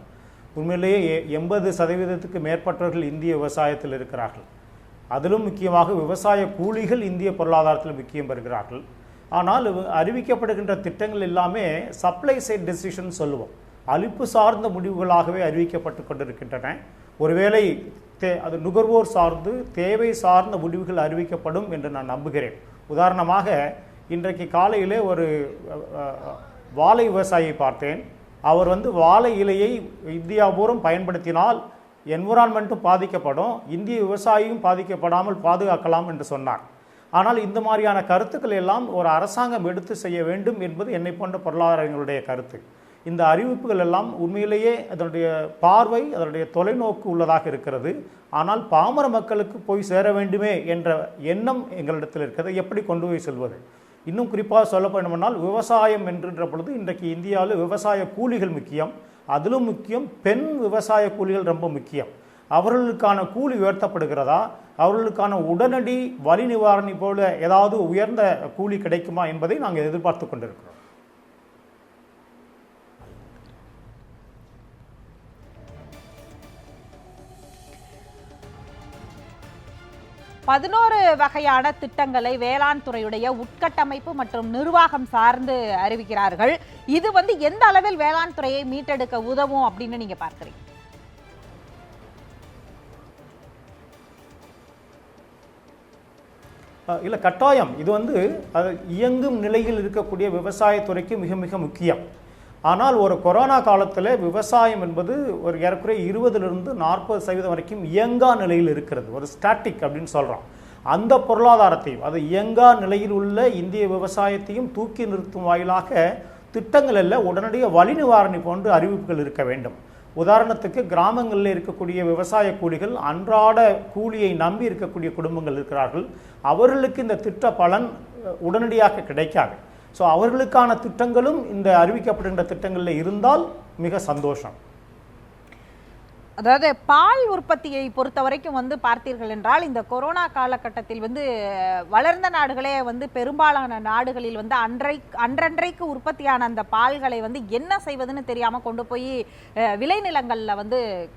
உண்மையிலேயே 80% மேற்பட்டவர்கள் இந்திய விவசாயத்தில் இருக்கிறார்கள். அதிலும் முக்கியமாக விவசாய கூலிகள் இந்திய பொருளாதாரத்தில் முக்கியம் பெறுகிறார்கள். ஆனால் அறிவிக்கப்படுகின்ற திட்டங்கள் எல்லாமே சப்ளை சைட் டெசிஷன் சொல்லுவோம், அளிப்பு சார்ந்த முடிவுகளாகவே அறிவிக்கப்பட்டு கொண்டிருக்கின்றன. ஒருவேளை அது நுகர்வோர் சார்ந்து தேவை சார்ந்த முடிவுகள் அறிவிக்கப்படும் என்று நான் நம்புகிறேன். உதாரணமாக இன்றைக்கு காலையிலே ஒரு வாழை விவசாயியை பார்த்தேன். அவர் வாழை இலையை இந்தியா பூரம் பயன்படுத்தினால் என்விரான்மெண்ட்டும் பாதிக்கப்படும், இந்திய விவசாயியும் பாதிக்கப்படாமல் பாதுகாக்கலாம் என்று சொன்னார். ஆனால் இந்த மாதிரியான கருத்துக்கள் எல்லாம் ஒரு அரசாங்கம் எடுத்து செய்ய வேண்டும் என்பது என்னை போன்ற பொருளாதாரங்களுடைய கருத்து. இந்த அறிவிப்புகள் எல்லாம் உண்மையிலேயே அதனுடைய பார்வை, அதனுடைய தொலைநோக்கு உள்ளதாக இருக்கிறது. ஆனால் பாமர மக்களுக்கு போய் சேர வேண்டுமே என்ற எண்ணம் எங்களிடத்தில் இருக்கிறது. எப்படி கொண்டு போய் செல்வது? இன்னும் குறிப்பாக சொல்ல வேண்டுமென்றால் விவசாயம் என்கின்ற பொழுது இன்றைக்கு இந்தியாவில் விவசாய கூலிகள் முக்கியம். அதிலும் முக்கியம் பெண் விவசாய கூலிகள் ரொம்ப முக்கியம். அவர்களுக்கான கூலி உயர்த்தப்படுகிறதா, அவர்களுக்கான உடனடி வலி நிவாரணி போல ஏதாவது உயர்ந்த கூலி கிடைக்குமா என்பதை நாங்கள் எதிர்பார்த்து கொண்டிருக்கிறோம். 11 வகையான திட்டங்களை வேளாண் துறையுடைய உட்கட்டமைப்பு மற்றும் நிர்வாகம் சார்ந்து அறிவிக்கிறார்கள். இது எந்த அளவில் வேளாண் துறையை மீட்டெடுக்க உதவும் அப்படின்னு நீங்க பார்க்கிறீங்க? இல்லை, கட்டாயம் இது இயங்கும் நிலையில் இருக்கக்கூடிய விவசாயத்துறைக்கு மிக மிக முக்கியம். ஆனால் ஒரு கொரோனா காலத்தில் விவசாயம் என்பது ஒரு ஏறக்குறைய 20% 40% வரைக்கும் இயங்கா நிலையில் இருக்கிறது. ஒரு ஸ்டாட்டிக் அப்படின்னு சொல்கிறோம். அந்த பொருளாதாரத்தையும், அது இயங்கா நிலையில் உள்ள இந்திய விவசாயத்தையும் தூக்கி நிறுத்தும் வாயிலாக திட்டங்கள் எல்லாம் உடனடியாக வலி நிவாரணி போன்று அறிவிப்புகள் இருக்க வேண்டும். உதாரணத்துக்கு கிராமங்களில் இருக்கக்கூடிய விவசாய கூலிகள், அன்றாட கூலியை நம்பி இருக்கக்கூடிய குடும்பங்கள் இருக்கிறார்கள். அவர்களுக்கு இந்த திட்ட பலன் உடனடியாக கிடைக்காது. ஸோ அவர்களுக்கான திட்டங்களும் இந்த அறிவிக்கப்படுகின்ற திட்டங்களில் இருந்தால் மிக சந்தோஷம். அதாவது பால் உற்பத்தியை பொறுத்த வரைக்கும் பார்த்தீர்கள் என்றால் இந்த கொரோனா காலகட்டத்தில் வளர்ந்த நாடுகளே பெரும்பாலான நாடுகளில் அன்றன்றைக்கு உற்பத்தியான அந்த பால்களை என்ன செய்வதுன்னு தெரியாம கொண்டு போய் விளைநிலங்கள்ல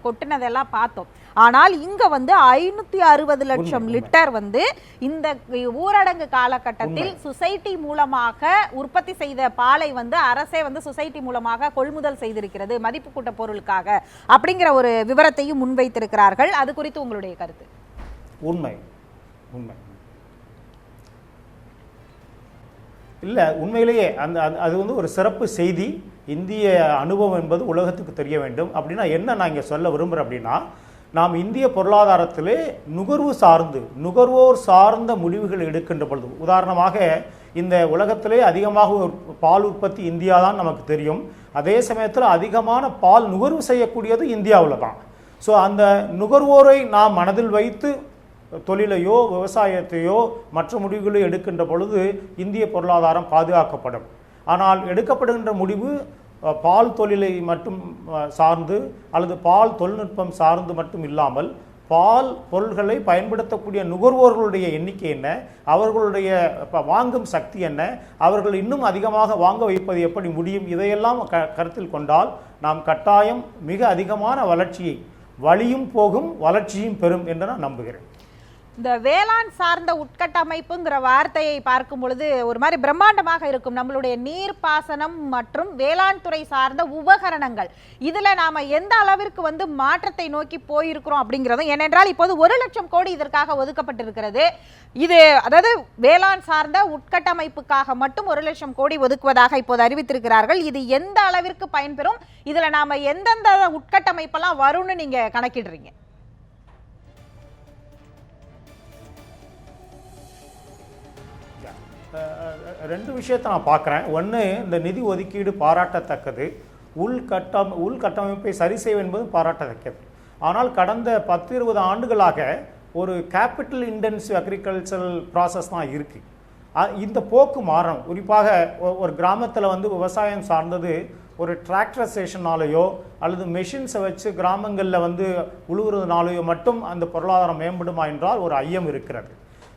கொட்டினதெல்லாம் பார்த்தோம். ஆனால் இங்க 560 லட்சம் லிட்டர் இந்த ஊரடங்கு காலகட்டத்தில் சொசைட்டி மூலமாக உற்பத்தி செய்த பாலை அரசே சொசைட்டி மூலமாக கொள்முதல் செய்திருக்கிறது மதிப்பு கூட்ட பொருளுக்காக அப்படிங்கிற ஒரு விவரத்தையும் முன்வைத்திருக்கிறார்கள். அது குறித்து உங்களுடைய கருத்து? உண்மை உண்மை இல்லை, உண்மையிலேயே அது வந்து ஒரு சிறப்பு செய்தி. இந்திய அனுபவம் என்பது உலகத்துக்கு தெரிய வேண்டும். அப்படின்னா என்ன நான் இங்கே சொல்ல விரும்புகிறேன் அப்படின்னா, நாம் இந்திய பொருளாதாரத்திலே நுகர்வோர் சார்ந்த முடிவுகள் எடுக்கின்ற பொழுது, உதாரணமாக இந்த உலகத்திலே அதிகமாக பால் உற்பத்தி இந்தியா தான் நமக்கு தெரியும். அதே சமயத்தில் அதிகமான பால் நுகர்வு செய்யக்கூடியது இந்தியாவில் தான். ஸோ அந்த நுகர்வோரை நாம் மனதில் வைத்து தொழிலையோ விவசாயத்தையோ மற்ற முடிவுகளை எடுக்கின்ற பொழுது இந்திய பொருளாதாரம் பாதுகாக்கப்படும். ஆனால் எடுக்கப்படுகின்ற முடிவு பால் தொழிலை மட்டும் சார்ந்து அல்லது பால் தொழில்நுட்பம் சார்ந்து மட்டும் இல்லாமல், பால் பொருள்களை பயன்படுத்தக்கூடிய நுகர்வோர்களுடைய எண்ணிக்கை என்ன, அவர்களுடைய வாங்கும் சக்தி என்ன, அவர்கள் இன்னும் அதிகமாக வாங்க வைப்பது எப்படி முடியும், இதையெல்லாம் கருத்தில் கொண்டால் நாம் கட்டாயம் மிக அதிகமான வளர்ச்சியை, வழியும் போகும் வளர்ச்சியும் பெறும் என்று நான் நம்புகிறேன். இந்த வேளாண் சார்ந்த உட்கட்டமைப்புங்கிற வார்த்தையை பார்க்கும் பொழுது ஒரு மாதிரி பிரம்மாண்டமாக இருக்கும். நம்மளுடைய நீர்ப்பாசனம் மற்றும் வேளாண் துறை சார்ந்த உபகரணங்கள், இதுல நாம எந்த அளவிற்கு வந்து மாற்றத்தை நோக்கி போயிருக்கிறோம் அப்படிங்கிறதும், ஏனென்றால் இப்போது 1 லட்சம் கோடி இதற்காக ஒதுக்கப்பட்டிருக்கிறது. இது அதாவது வேளாண் சார்ந்த உட்கட்டமைப்புக்காக மட்டும் 1 லட்சம் கோடி ஒதுக்குவதாக இப்போது அறிவித்திருக்கிறார்கள். இது எந்த அளவிற்கு பயன்பெறும், இதுல நாம எந்தெந்த உட்கட்டமைப்பெல்லாம் வரும்னு நீங்க கணக்கிடுறீங்க? ரெண்டு விஷயத்தை நான் பார்க்குறேன். ஒன்று, இந்த நிதி ஒதுக்கீடு பாராட்டத்தக்கது. உள்கட்டமைப்பை சரி செய்வது என்பது பாராட்டத்தக்கது. ஆனால் கடந்த 10-20 ஆண்டுகளாக ஒரு கேபிட்டல் இன்டென்சிவ் அக்ரிகல்ச்சரல் ப்ராசஸ் தான் இருக்குது. இந்த போக்கு மாறணும். குறிப்பாக ஒரு கிராமத்தில் வந்து விவசாயம் சார்ந்தது ஒரு டிராக்டரைசேஷனாலேயோ அல்லது மெஷின்ஸை வச்சு கிராமங்களில் வந்து உழுவுறதுனாலேயோ மட்டும் அந்த பொருளாதாரம் மேம்படுமா என்றால் ஒரு ஐயம் இருக்கிறது.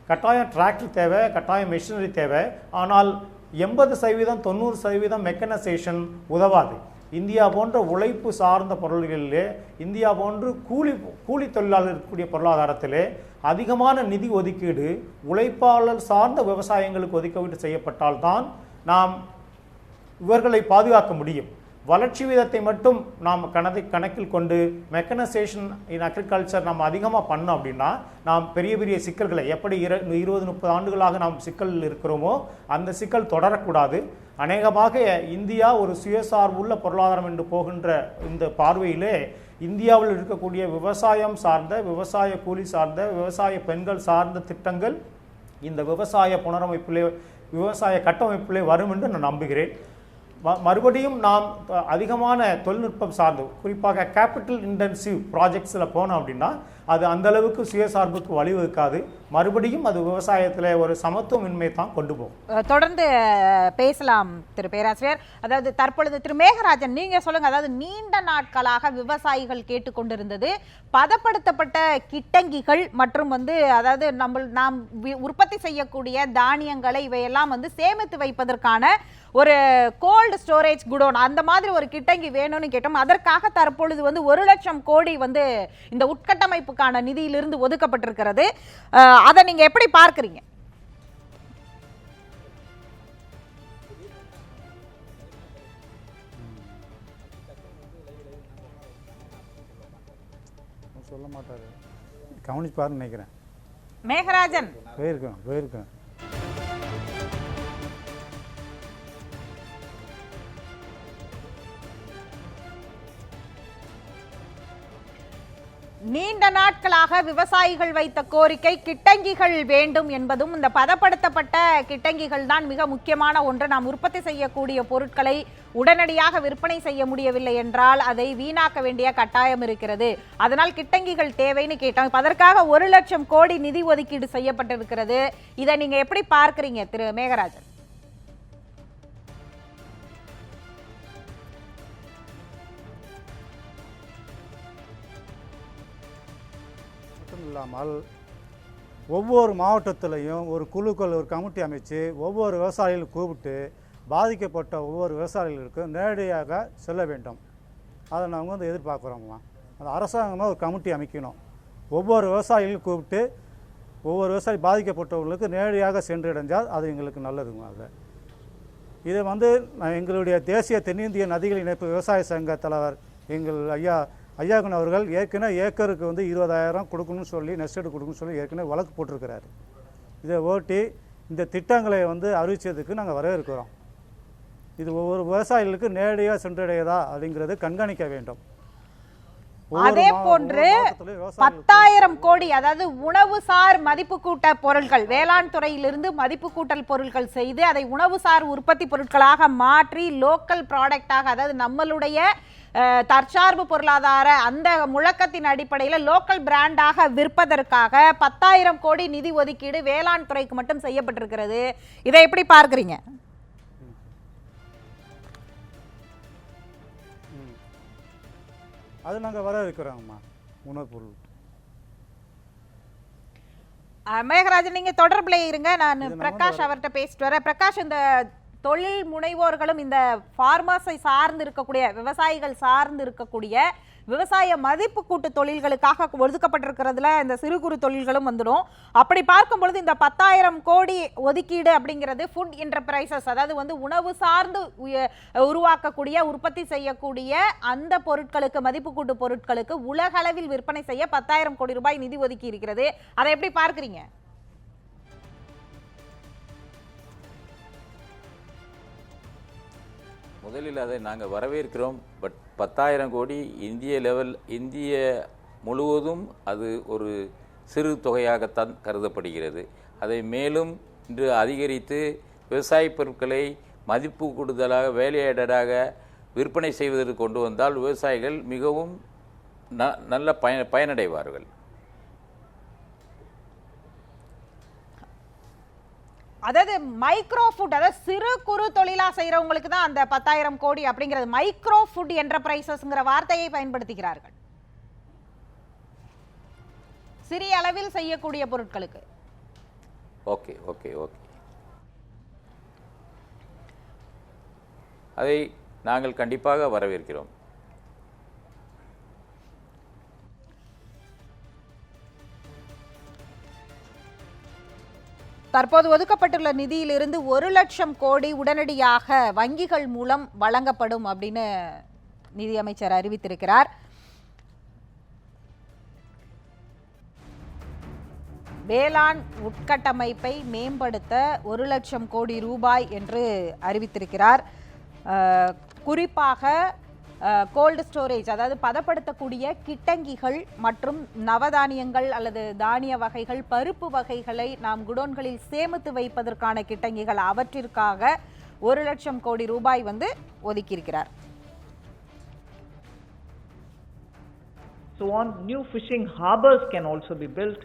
கட்டாயம் டிராக்டர் தேவை, கட்டாயம் மெஷினரி தேவை. ஆனால் 80% 90% மெக்கனைசேஷன் உதவாது. இந்தியா போன்ற உழைப்பு சார்ந்த பொருள்களிலே, இந்தியா போன்று கூலி தொழிலாளர் இருக்கக்கூடிய பொருளாதாரத்திலே அதிகமான நிதி ஒதுக்கீடு உழைப்பாளர் சார்ந்த விவசாயங்களுக்கு ஒதுக்கீடு செய்யப்பட்டால்தான் நாம் இவர்களை பாதுகாக்க முடியும். வளர்ச்சி வீதத்தை மட்டும் நாம் கணக்கில் கொண்டு மெக்கனைசேஷன் இன் அக்ரிகல்ச்சர் நம்ம அதிகமாக பண்ணோம் அப்படின்னா நாம் பெரிய பெரிய சிக்கல்களை, எப்படி 20-30 ஆண்டுகளாக நாம் சிக்கலில் இருக்கிறோமோ அந்த சிக்கல் தொடரக்கூடாது. அநேகமாக இந்தியா ஒரு சுயசார்புள்ள பொருளாதாரம் என்று போகின்ற இந்த பார்வையிலே இந்தியாவில் இருக்கக்கூடிய விவசாயம் சார்ந்த, விவசாய கூலி சார்ந்த, விவசாய பெண்கள் சார்ந்த திட்டங்கள் இந்த விவசாய புனரமைப்பிலே, விவசாய கட்டமைப்பிலே வரும் என்று நான் நம்புகிறேன். மறுபடியும் நாம் அதிகமான தொழில்நுட்பம் சார்ந்து, குறிப்பாக கேபிட்டல் இன்டென்சிவ் ப்ராஜெக்ட்ஸில் போனோம் அப்படின்னா அது அந்தளவுக்கு சுயசார்புக்கு வழிவகுக்காது. மறுபடியும் அது விவசாயத்தில் ஒரு சமத்துவமின்மை தான் கொண்டு போகும். தொடர்ந்து பேசலாம் திரு பேராசிரியர். அதாவது தற்பொழுது திரு மேகராஜன், நீங்க சொல்லுங்க. அதாவது நீண்ட நாட்களாக விவசாயிகள் கேட்டுக்கொண்டிருந்தது பதப்படுத்தப்பட்ட கிட்டங்கிகள் மற்றும் வந்து அதாவது நாம் உற்பத்தி செய்யக்கூடிய தானியங்களை இவையெல்லாம் வந்து சேமித்து வைப்பதற்கான ஒரு கோல்டு ஸ்டோரேஜ் குடோன், அந்த மாதிரி ஒரு கிட்டங்கி வேணும்னு கேட்டோம். அதற்காக தற்பொழுது வந்து 1 லட்சம் கோடி வந்து இந்த உட்கட்டமைப்புக்கான நிதியிலிருந்து ஒதுக்கப்பட்டிருக்கிறது. அதை நீங்க எப்படி பார்க்கறீங்க? சொல்ல மாட்டாரு, கவனிப்பாருன்னு நினைக்கிறேன். மேகராஜன் போயிருக்கேன். நீண்ட நாட்களாக விவசாயிகள் வைத்த கோரிக்கை கிட்டங்கிகள் வேண்டும் என்பதும், இந்த பதப்படுத்தப்பட்ட கிட்டங்கிகள் தான் மிக முக்கியமான ஒன்று. நாம் உற்பத்தி செய்யக்கூடிய பொருட்களை உடனடியாக விற்பனை செய்ய முடியவில்லை என்றால் அதை வீணாக்க வேண்டிய கட்டாயம் இருக்கிறது. அதனால் கிட்டங்கிகள் தேவைன்னு கேட்டோம். அதற்காக 1 லட்சம் கோடி நிதி ஒதுக்கீடு செய்யப்பட்டிருக்கிறது. இதை நீங்க எப்படி பார்க்கறீங்க திரு மேகராஜன்? இல்லாமல் ஒவ்வொரு மாவட்டத்திலையும் ஒரு குழுக்கள், ஒரு கமிட்டி அமைச்சு ஒவ்வொரு விவசாயிகளும் கூப்பிட்டு பாதிக்கப்பட்ட ஒவ்வொரு விவசாயிகளுக்கும் நேரடியாக செல்ல வேண்டும். அதை நாங்கள் வந்து எதிர்பார்க்குறோம்மா. அது அரசாங்கமாக ஒரு கமிட்டி அமைக்கணும். ஒவ்வொரு விவசாயிகளும் கூப்பிட்டு ஒவ்வொரு விவசாயி பாதிக்கப்பட்டவர்களுக்கு நேரடியாக சென்றடைஞ்சால் அது எங்களுக்கு நல்லதுங்க. அது இதை வந்து எங்களுடைய தேசிய தென்னிந்திய நதிகள் இணைப்பு விவசாய சங்க தலைவர் எங்கள் ஐயாகுன் அவர்கள் ஏற்கனவே ஏக்கருக்கு வந்து 20,000 கொடுக்கணும்னு சொல்லி, நெஸ்டடு கொடுக்கணும்னு சொல்லி ஏற்கனவே வழக்கு போட்டிருக்கிறாரு. இதை ஓட்டி இந்த திட்டங்களை வந்து அறிவித்ததுக்கு நாங்கள் வரவேற்கிறோம். இது ஒவ்வொரு விவசாயிகளுக்கு நேரடியாக சென்றடையதா அப்படிங்கிறது கண்காணிக்க வேண்டும். அதே போன்று 10,000 கோடி, அதாவது உணவுசார் மதிப்பு கூட்ட பொருட்கள், வேளாண் துறையிலிருந்து மதிப்பு கூட்டல் பொருட்கள் செய்து அதை உணவுசார் உற்பத்தி பொருட்களாக மாற்றி லோக்கல் ப்ராடக்டாக, அதாவது நம்மளுடைய தற்சார்பு பொருளாதார அந்த முழக்கத்தின் அடிப்படையில் லோக்கல் பிராண்டாக விற்பதற்காக 10,000 கோடி நிதி ஒதுக்கீடு வேளாண் துறைக்கு மட்டும் செய்யப்பட்டிருக்கிறது. இதை எப்படி பார்க்குறீங்க? அது நாங்கள் வரவேற்கிறோம்மா. உணவுப் பொருள் மேகராஜன், நீங்க தொடர்புல இருங்க. நான் பிரகாஷ் அவர்கிட்ட பேசிட்டு வரேன். பிரகாஷ், இந்த தொழில் முனைவோர்களும் இந்த ஃபார்மர்ஸை சார்ந்து இருக்கக்கூடிய விவசாயிகள் சார்ந்து இருக்கக்கூடிய விவசாய மதிப்பு கூட்டு தொழில்களுக்காக ஒதுக்கப்பட்டிருக்கிறதுல இந்த சிறு குறு தொழில்களும் வந்துடும். அப்படி பார்க்கும் பொழுது இந்த 10,000 கோடி ஒதுக்கீடு அப்படிங்கிறது ஃபுட் என்டர்பிரைசஸ், அதாவது வந்து உணவு சார்ந்து உருவாக்கக்கூடிய உற்பத்தி செய்யக்கூடிய அந்த பொருட்களுக்கு, மதிப்பு கூட்டு பொருட்களுக்கு உலக அளவில் விற்பனை செய்ய 10,000 கோடி ரூபாய் நிதி ஒதுக்கி இருக்கிறது. அதை எப்படி பார்க்குறீங்க? முதலில் அதை நாங்கள் வரவேற்கிறோம். பட் 10,000 கோடி இந்திய முழுவதும் அது ஒரு சிறு தொகையாகத்தான் கருதப்படுகிறது. அதை மேலும் இன்று அதிகரித்து விவசாய பொருட்களை மதிப்பு கூடுதலாக வேலையேடடாக விற்பனை செய்வதற்கு கொண்டு வந்தால் விவசாயிகள் மிகவும் நல்ல பயனடைவார்கள். அதாவது மைக்ரோ ஃபுட், அதாவது சிறு குறு தொழிலா செய்யறவங்களுக்கு தான் அந்த 10,000 கோடி அப்படிங்கிறது. மைக்ரோ ஃபுட் என்டர்பிரைசஸ்ங்கிற வார்த்தையை பயன்படுத்துகிறார்கள் சிறிய அளவில் செய்யக்கூடிய பொருட்களுக்கு. ஓகே ஓகே ஓகே, அதை நாங்கள் கண்டிப்பாக வரவேற்கிறோம். தற்போது ஒதுக்கப்பட்டுள்ள நிதியிலிருந்து 1 லட்சம் கோடி உடனடியாக வங்கிகள் மூலம் வழங்கப்படும் அப்படின்னு நிதியமைச்சர் அறிவித்திருக்கிறார். வேளாண் உட்கட்டமைப்பை மேம்படுத்த 1 லட்சம் கோடி ரூபாய் என்று அறிவித்திருக்கிறார். குறிப்பாக கோல்டு ஸ்டோரேஜ், அதாவது பதப்படுத்தக்கூடிய கிட்டங்கிகள் மற்றும் நவதானியங்கள் அல்லது தானிய வகைகள், பருப்பு வகைகளை நாம் குடோன்களில் சேமித்து வைப்பதற்கான கிட்டங்கிகள், அவற்றிற்காக 1 லட்சம் கோடி ரூபாய் வந்து ஒதுக்கியிருக்கிறார். So on, new fishing harbors can also be built,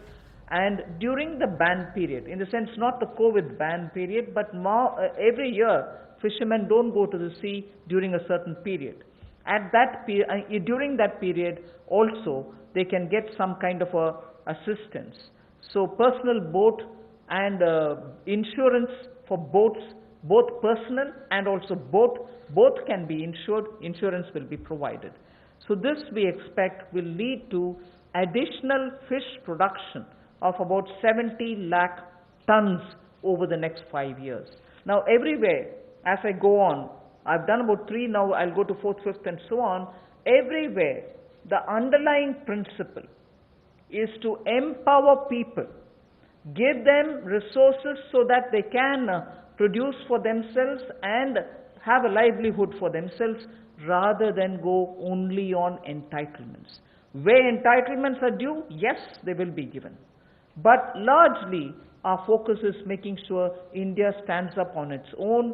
and during the ban period, in the sense not the COVID ban period, but more, every year fishermen don't go to the sea during a certain period. At that during that period also they can get some kind of a assistance. So personal boat and insurance for boats, both personal and also both can be insured. Insurance will be provided. So this we expect will lead to additional fish production of about 70 lakh tons over the next 5 years. Now everywhere, as I go on, I've done about 3, now I'll go to 4th, 5th and so on. Everywhere the underlying principle is to empower people, give them resources so that they can produce for themselves and have a livelihood for themselves, rather than go only on entitlements. Where entitlements are due, yes, they will be given. But largely our focus is making sure India stands up on its own.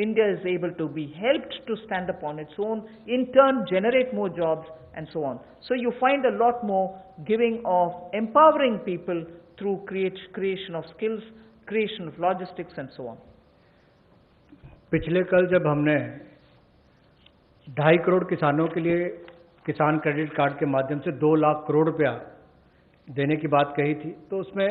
India is able to be helped to stand up on its own, in turn generate more jobs and so on. So you find a lot more giving of empowering people through creation of skills, creation of logistics and so on. पिछले कल जब हमने 2.5 करोड़ किसानों के लिए किसान credit card के माध्यम से 2 लाख करोड़ रुपया देने की बात कही थी, तो उसमें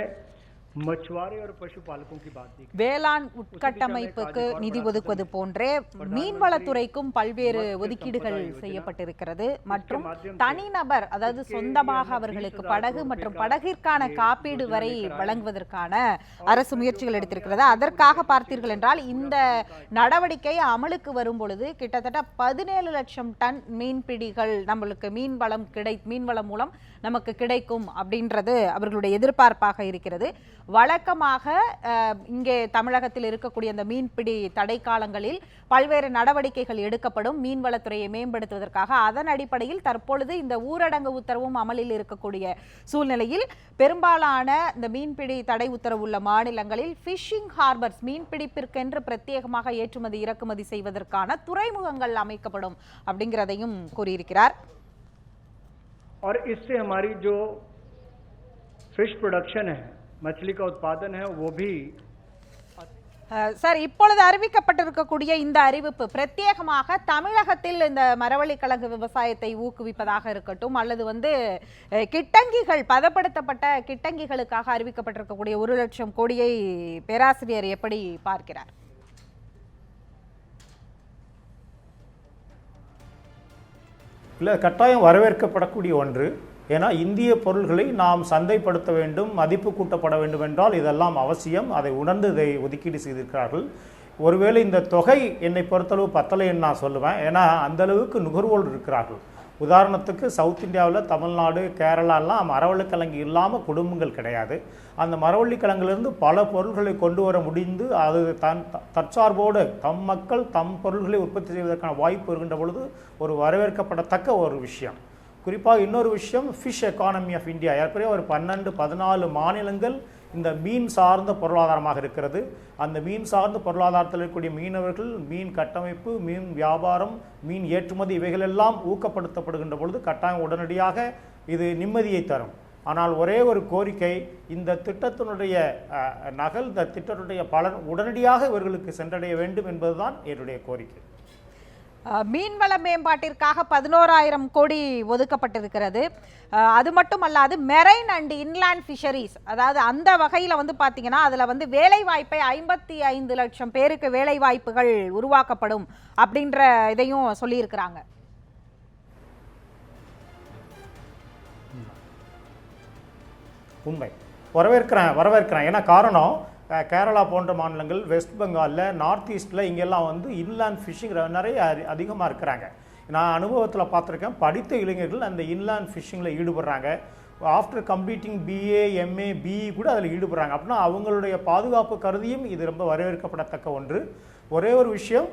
मछुआरे और पशुपालकों की बात थी. வேளாண் உட்கட்டமைப்புக்கு நிதி ஒதுக்குவது போன்றே மீன்வளத்துறைக்கும் பல்வேறு ஒதுக்கீடுகள் செய்யப்பட்டிருக்கிறது. மற்றும் தனிநபர், அதாவது சொந்தமாக அவர்களுக்கு படகு மற்றும் படகிற்கான காப்பீடு வரை வழங்குவதற்கான அரசு முயற்சிகள் எடுத்திருக்கிறது. அதற்காக பார்த்தீர்கள் என்றால் இந்த நடவடிக்கை அமலுக்கு வரும் பொழுது கிட்டத்தட்ட 17 லட்சம் டன் மீன்பிடிகள் நம்மளுக்கு மீன்வளம் மூலம் நமக்கு கிடைக்கும் அப்படின்றது அவர்களுடைய எதிர்பார்ப்பாக இருக்கிறது. வழக்கமாக இங்கே தமிழகத்தில் இருக்கக்கூடிய அந்த மீன்பிடி தடை காலங்களில் பல்வேறு நடவடிக்கைகள் எடுக்கப்படும் மீன்வளத்துறையை மேம்படுத்துவதற்காக. அதன் அடிப்படையில் தற்பொழுது இந்த ஊரடங்கு உத்தரவும் அமலில் இருக்கக்கூடிய சூழ்நிலையில் பெரும்பாலான இந்த மீன்பிடி தடை உத்தரவு உள்ள மாநிலங்களில் ஃபிஷிங் ஹார்பர்ஸ் மீன்பிடிப்பிற்கென்று பிரத்யேகமாக ஏற்றுமதி இறக்குமதி செய்வதற்கான துறைமுகங்கள் அமைக்கப்படும் அப்படிங்கிறதையும் கூறியிருக்கிறார். और इससे हमारी जो फिश प्रोडक्शन है, मछली का उत्पादन है, वो भी சார், இப்பொழுது அறிவிக்கப்பட்டிருக்கக்கூடிய இந்த அறிவிப்பு பிரத்யேகமாக தமிழகத்தில் இந்த மரவள்ளிக்கிழங்கு விவசாயத்தை ஊக்குவிப்பதாக இருக்கட்டும், அல்லது கிட்டங்கிகள், பதப்படுத்தப்பட்ட கிட்டங்கிகளுக்காக அறிவிக்கப்பட்டிருக்கக்கூடிய 1 லட்சம் கோடியை பேராசிரியர் எப்படி பார்க்கிறார்? இல்லை, கட்டாயம் வரவேற்கப்படக்கூடிய ஒன்று. ஏன்னா இந்திய பொருள்களை நாம் சந்தைப்படுத்த வேண்டும், மதிப்பு கூட்டப்பட வேண்டும் என்றால் இதெல்லாம் அவசியம். அதை உணர்ந்து இதை ஒதுக்கீடு செய்திருக்கிறார்கள். ஒருவேளை இந்த தொகை என்னை பொறுத்தளவு பத்தலைன்னு நான் சொல்லுவேன். ஏன்னா அந்தளவுக்கு நுகர்வோர் இருக்கிறார்கள். உதாரணத்துக்கு சவுத் இந்தியாவில் தமிழ்நாடு, கேரளாலாம் மரவள்ளிக்கிழங்கு இல்லாமல் குடும்பங்கள் கிடையாது. அந்த மரவள்ளிக்கிழங்கிலிருந்து பல பொருள்களை கொண்டு வர முடிந்து அது தற்சார்போடு தம் மக்கள் தம் பொருள்களை உற்பத்தி செய்வதற்கான வாய்ப்பு இருக்கின்ற பொழுது ஒரு வரவேற்கப்படத்தக்க ஒரு விஷயம். குறிப்பாக இன்னொரு விஷயம், ஃபிஷ் எக்கானமி ஆஃப் இந்தியா. ஏற்கனவே ஒரு 12-14 மாநிலங்கள் இந்த மீன் சார்ந்த பொருளாதாரமாக இருக்கிறது. அந்த மீன் சார்ந்த பொருளாதாரத்தில் இருக்கக்கூடிய மீனவர்கள், மீன் கட்டமைப்பு, மீன் வியாபாரம், மீன் ஏற்றுமதி இவைகளெல்லாம் ஊக்கப்படுத்தப்படுகின்ற பொழுது கட்டாயம் உடனடியாக இது நிம்மதியை தரும். ஆனால் ஒரே ஒரு கோரிக்கை, இந்த திட்டத்தினுடைய நகல், இந்த திட்டத்தினுடைய பலன் உடனடியாக இவர்களுக்கு சென்றடைய வேண்டும் என்பதுதான் என்னுடைய கோரிக்கை. மீன்வள மேம்பாட்டிற்காக 11,000 கோடி ஒதுக்கப்பட்டிருக்கிறது. அது மட்டுமல்லாது மெரைன் அண்ட் இன்லேண்ட் ஃபிஷரிஸ், அதாவது அந்த வகையில் பார்த்தீங்கன்னா அதில் வேலை வாய்ப்பை 55 லட்சம் பேருக்கு வேலை வாய்ப்புகள் உருவாக்கப்படும் அப்படின்ற இதையும் சொல்லியிருக்கிறாங்க. உண்மை, வரவேற்கிறேன். ஏன்னா காரணம், கேரளா போன்ற மாநிலங்கள், வெஸ்ட் பெங்காலில், நார்த் ஈஸ்டில் இங்கெல்லாம் இன்லேண்ட் ஃபிஷிங் நிறைய அதிகமாக இருக்கிறாங்க. நான் அனுபவத்தில் பார்த்துருக்கேன். படித்த இளைஞர்கள் அந்த இன்லேண்ட் ஃபிஷிங்கில் ஈடுபடுறாங்க. After completing BA, MA, BE கூட அதில் ஈடுபடுறாங்க. அப்படின்னா அவங்களுடைய பாதுகாப்பு கருதியும் இது ரொம்ப வரவேற்கப்படத்தக்க ஒன்று. ஒரே ஒரு விஷயம்,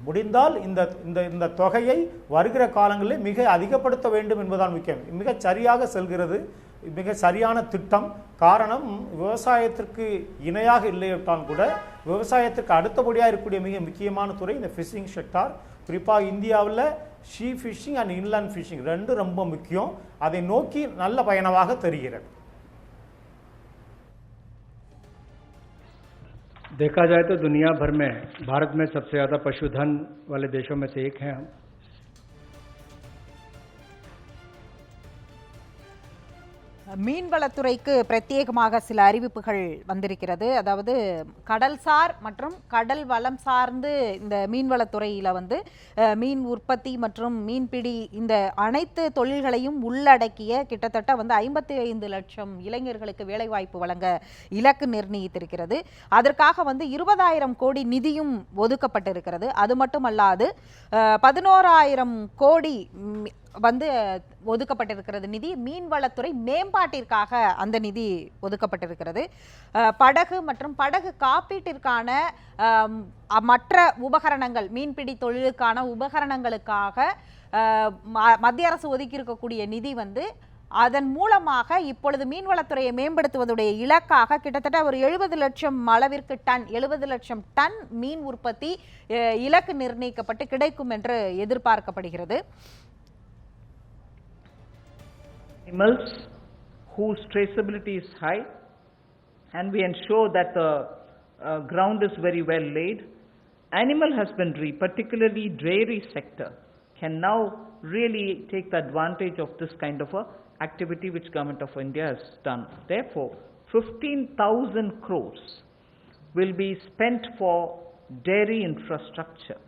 முடிந்தால் இந்த தொகையை வருகிற காலங்களில் மிக அதிகப்படுத்த வேண்டும் என்பதுதான் முக்கியம். மிக சரியாக செல்கிறது, மிக சரியான திட்டம். காரணம், விவசாயத்திற்கு இணையாக இல்லையிட்டாலும் கூட விவசாயத்திற்கு அடுத்தபடியாக இருக்கக்கூடிய மிக முக்கியமான துறை இந்த ஃபிஷிங் செக்டார். குறிப்பாக இந்தியாவில் sea fishing and inland fishing ரெண்டும் ரொம்ப முக்கியம். அதை நோக்கி நல்ல பயணமாக தெரிகிறது. देखा जाए तो दुनिया भर में भारत में सबसे ज़्यादा पशुधन वाले देशों में से एक हैं हम. மீன்வளத்துறைக்கு பிரத்யேகமாக சில அறிவிப்புகள் வந்திருக்கிறது. அதாவது கடல்சார் மற்றும் கடல் வளம் சார்ந்து இந்த மீன்வளத்துறையில் மீன் உற்பத்தி மற்றும் மீன்பிடி இந்த அனைத்து தொழில்களையும் உள்ளடக்கிய கிட்டத்தட்ட 55 லட்சம் இளைஞர்களுக்கு வேலைவாய்ப்பு வழங்க இலக்கு நிர்ணயித்திருக்கிறது. அதற்காக 20,000 கோடி நிதியும் ஒதுக்கப்பட்டிருக்கிறது. அது மட்டுமல்லாது 11,000 கோடி ஒதுக்கப்பட்டிருக்கிறது நிதி. மீன்வளத்துறை மேம்பாட்டிற்காக அந்த நிதி ஒதுக்கப்பட்டிருக்கிறது. படகு மற்றும் படகு காப்பீட்டிற்கான மற்ற உபகரணங்கள், மீன்பிடி தொழிலுக்கான உபகரணங்களுக்காக மத்திய அரசு ஒதுக்கி இருக்கக்கூடிய நிதி அதன் மூலமாக இப்பொழுது மீன்வளத்துறையை மேம்படுத்துவதுடைய இலக்காக கிட்டத்தட்ட ஒரு 70 லட்சம் அளவிற்கு 70 லட்சம் டன் மீன் உற்பத்தி இலக்கு நிர்ணயிக்கப்பட்டு கிடைக்கும் என்று எதிர்பார்க்கப்படுகிறது. Animals whose traceability is high, and we ensure that the ground is very well laid. Animal husbandry, particularly dairy sector, can now really take the advantage of this kind of a activity which Government of India has done. Therefore, 15,000 crores will be spent for dairy infrastructure.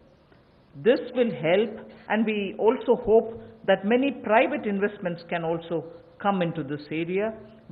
This will help, and we also hope that many private investments can also come into this area,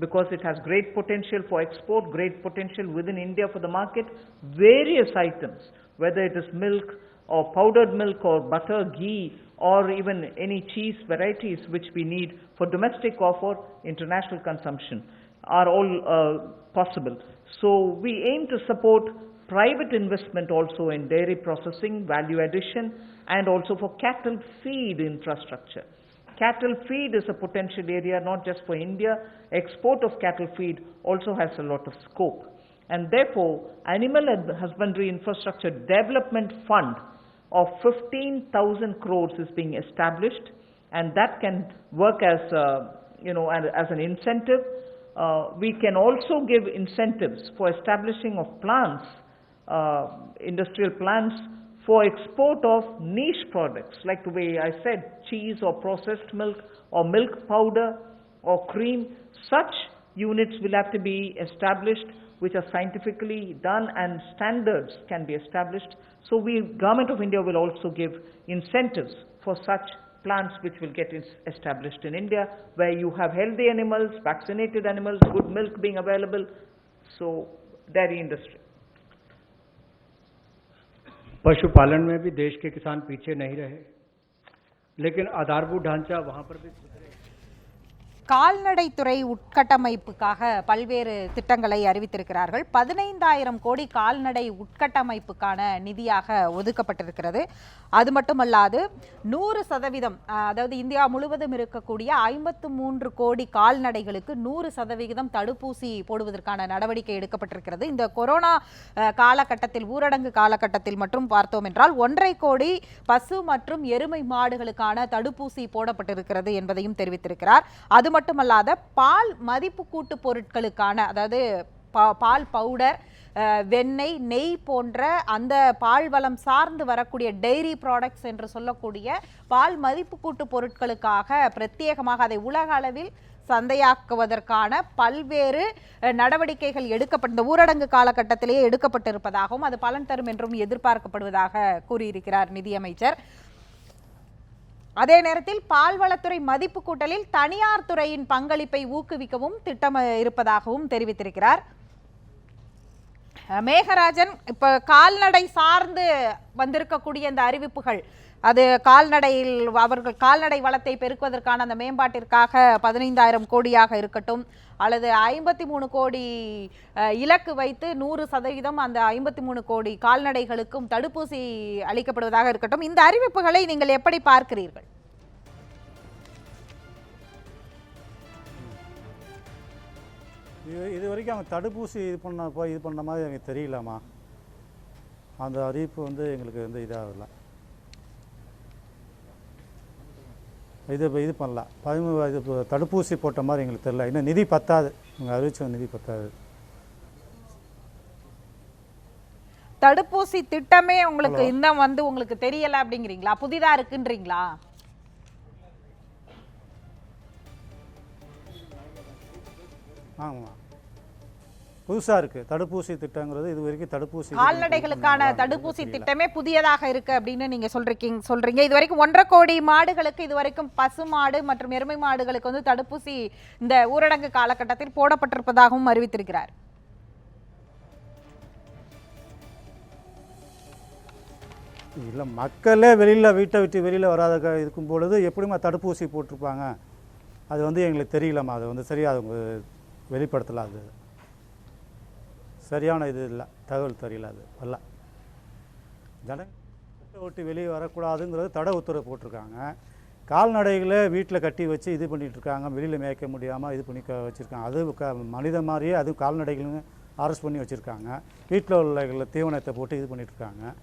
because it has great potential for export, great potential within India for the market. Various items, whether it is milk or powdered milk or butter, ghee, or even any cheese varieties which we need for domestic or for international consumption. are all possible. So we aim to support private investment also in dairy processing, value addition, and also for cattle feed infrastructure. Cattle feed is a potential area not just for India. Export of cattle feed also has a lot of scope. And therefore, Animal Husbandry Infrastructure Development Fund of 15,000 crores is being established, and that can work as as an incentive. We can also give incentives for establishing of plants, industrial plants for export of niche products, like the way I said, cheese or processed milk or milk powder or cream. Such units will have to be established, which are scientifically done, and standards can be established. So Government of India will also give incentives for such plants which will get established in India, where you have healthy animals, vaccinated animals, good milk being available. So dairy industry. पशुपालन में भी देश के किसान पीछे नहीं रहे, लेकिन आधारभूत ढांचा वहां पर भी கால்நடைத்துறை உட்கட்டமைப்புக்காக பல்வேறு திட்டங்களை அறிவித்திருக்கிறார்கள். 15,000 கோடி கால்நடை உட்கட்டமைப்புக்கான நிதியாக ஒதுக்கப்பட்டிருக்கிறது. அது மட்டுமல்லாது 100%, அதாவது இந்தியா முழுவதும் இருக்கக்கூடிய 53 கோடி கால்நடைகளுக்கு 100% தடுப்பூசி போடுவதற்கான நடவடிக்கை எடுக்கப்பட்டிருக்கிறது. இந்த கொரோனா காலகட்டத்தில், ஊரடங்கு காலகட்டத்தில் மட்டும் பார்த்தோம் என்றால் 1.5 கோடி பசு மற்றும் எருமை மாடுகளுக்கான தடுப்பூசி போடப்பட்டிருக்கிறது என்பதையும் தெரிவித்திருக்கிறார். அது மட்டுமல்லாத பால் மதிப்பு கூட்டு பொருட்களுக்கான, அதாவது பால் பவுடர், வெண்ணெய், நெய் போன்ற அந்த பால் வளம் சார்ந்து வரக்கூடிய டெய்ரி ப்ராடக்ட்ஸ் என்று சொல்லக்கூடிய பால் மதிப்பு கூட்டு பொருட்களுக்காக பிரத்யேகமாக அதை உலக அளவில் சந்தையாக்குவதற்கான பல்வேறு நடவடிக்கைகள் எடுக்கப்பட்ட ஊரடங்கு காலகட்டத்திலேயே எடுக்கப்பட்டிருப்பதாகவும் அது பலன் தரும் என்றும் எதிர்பார்க்கப்படுவதாக கூறியிருக்கிறார் நிதியமைச்சர். அதே நேரத்தில் பால்வளத்துறை மதிப்பு கூட்டலில் தனியார் துறையின் பங்களிப்பை ஊக்குவிக்கவும் திட்டம் இருப்பதாகவும் தெரிவித்திருக்கிறார். மேகராஜன், இப்ப கால்நடை சார்ந்து வந்திருக்கக்கூடிய இந்த அறிவிப்புகள், அது கால்நடையில் அவர்கள் கால்நடை வளத்தை பெருக்குவதற்கான அந்த மேம்பாட்டிற்காக 15,000 கோடியாக இருக்கட்டும், அல்லது 53 கோடி இலக்கு வைத்து 100% அந்த 53 கோடி கால்நடைகளுக்கும் தடுப்பூசி அளிக்கப்படுவதாக இருக்கட்டும், இந்த அறிவிப்புகளை நீங்கள் எப்படி பார்க்கிறீர்கள்? இது வரைக்கும் அவங்க தடுப்பூசி இது பண்ண மாதிரி எனக்கு தெரியலம்மா. அந்த அறிவிப்பு வந்து எங்களுக்கு வந்து இதாகல, இது பண்ணல. இது தடுப்பூசி போட்ட மாதிரி எங்களுக்கு தெரியல. இன்னும் நிதி பத்தாது, இவங்க அறிவிச்ச நிதி பத்தாது. தடுப்பூசி திட்டமே உங்களுக்கு இன்னும் வந்து உங்களுக்கு தெரியல அப்படிங்கிறீங்களா? புதிதா இருக்குன்றீங்களா? ஆமாம், புதுசாக இருக்குது தடுப்பூசி திட்டங்கிறது. இது வரைக்கும் தடுப்பூசி கால்நடைகளுக்கான தடுப்பூசி திட்டமே புதியதாக இருக்கு அப்படின்னு நீங்க சொல்றீங்க. இது வரைக்கும் 1.5 கோடி மாடுகளுக்கு, இது வரைக்கும் பசு மாடு மற்றும் எருமை மாடுகளுக்கு வந்து தடுப்பூசி இந்த ஊரடங்கு காலகட்டத்தில் போடப்பட்டிருப்பதாகவும் அறிவித்திருக்கிறார். இல்லை, மக்களே வீட்டை விட்டு வெளியில் வராத இருக்கும் பொழுது எப்படிமா தடுப்பூசி போட்டிருப்பாங்க? அது வந்து எங்களுக்கு தெரியலம்மா. அது வந்து சரியாக அவங்க வெளிப்படுத்தலை. அது சரியான இது இல்லை, தகவல் தெரியல. அது அல்ல, ஜனங்களை விட்டு வெளியே வரக்கூடாதுங்கிறது தடை உத்தரவு போட்டிருக்காங்க. கால்நடைகளை வீட்டில் கட்டி வச்சு இது பண்ணிகிட்ருக்காங்க, வெளியில் மேய்க்க முடியாமல் இது பண்ணி வச்சுருக்காங்க. அது மனித மாதிரியே அது கால்நடைகளும் அரெஸ்ட் பண்ணி வச்சுருக்காங்க. வீட்டில் உள்ள தீவனத்தை போட்டு இது பண்ணிகிட்ருக்காங்க.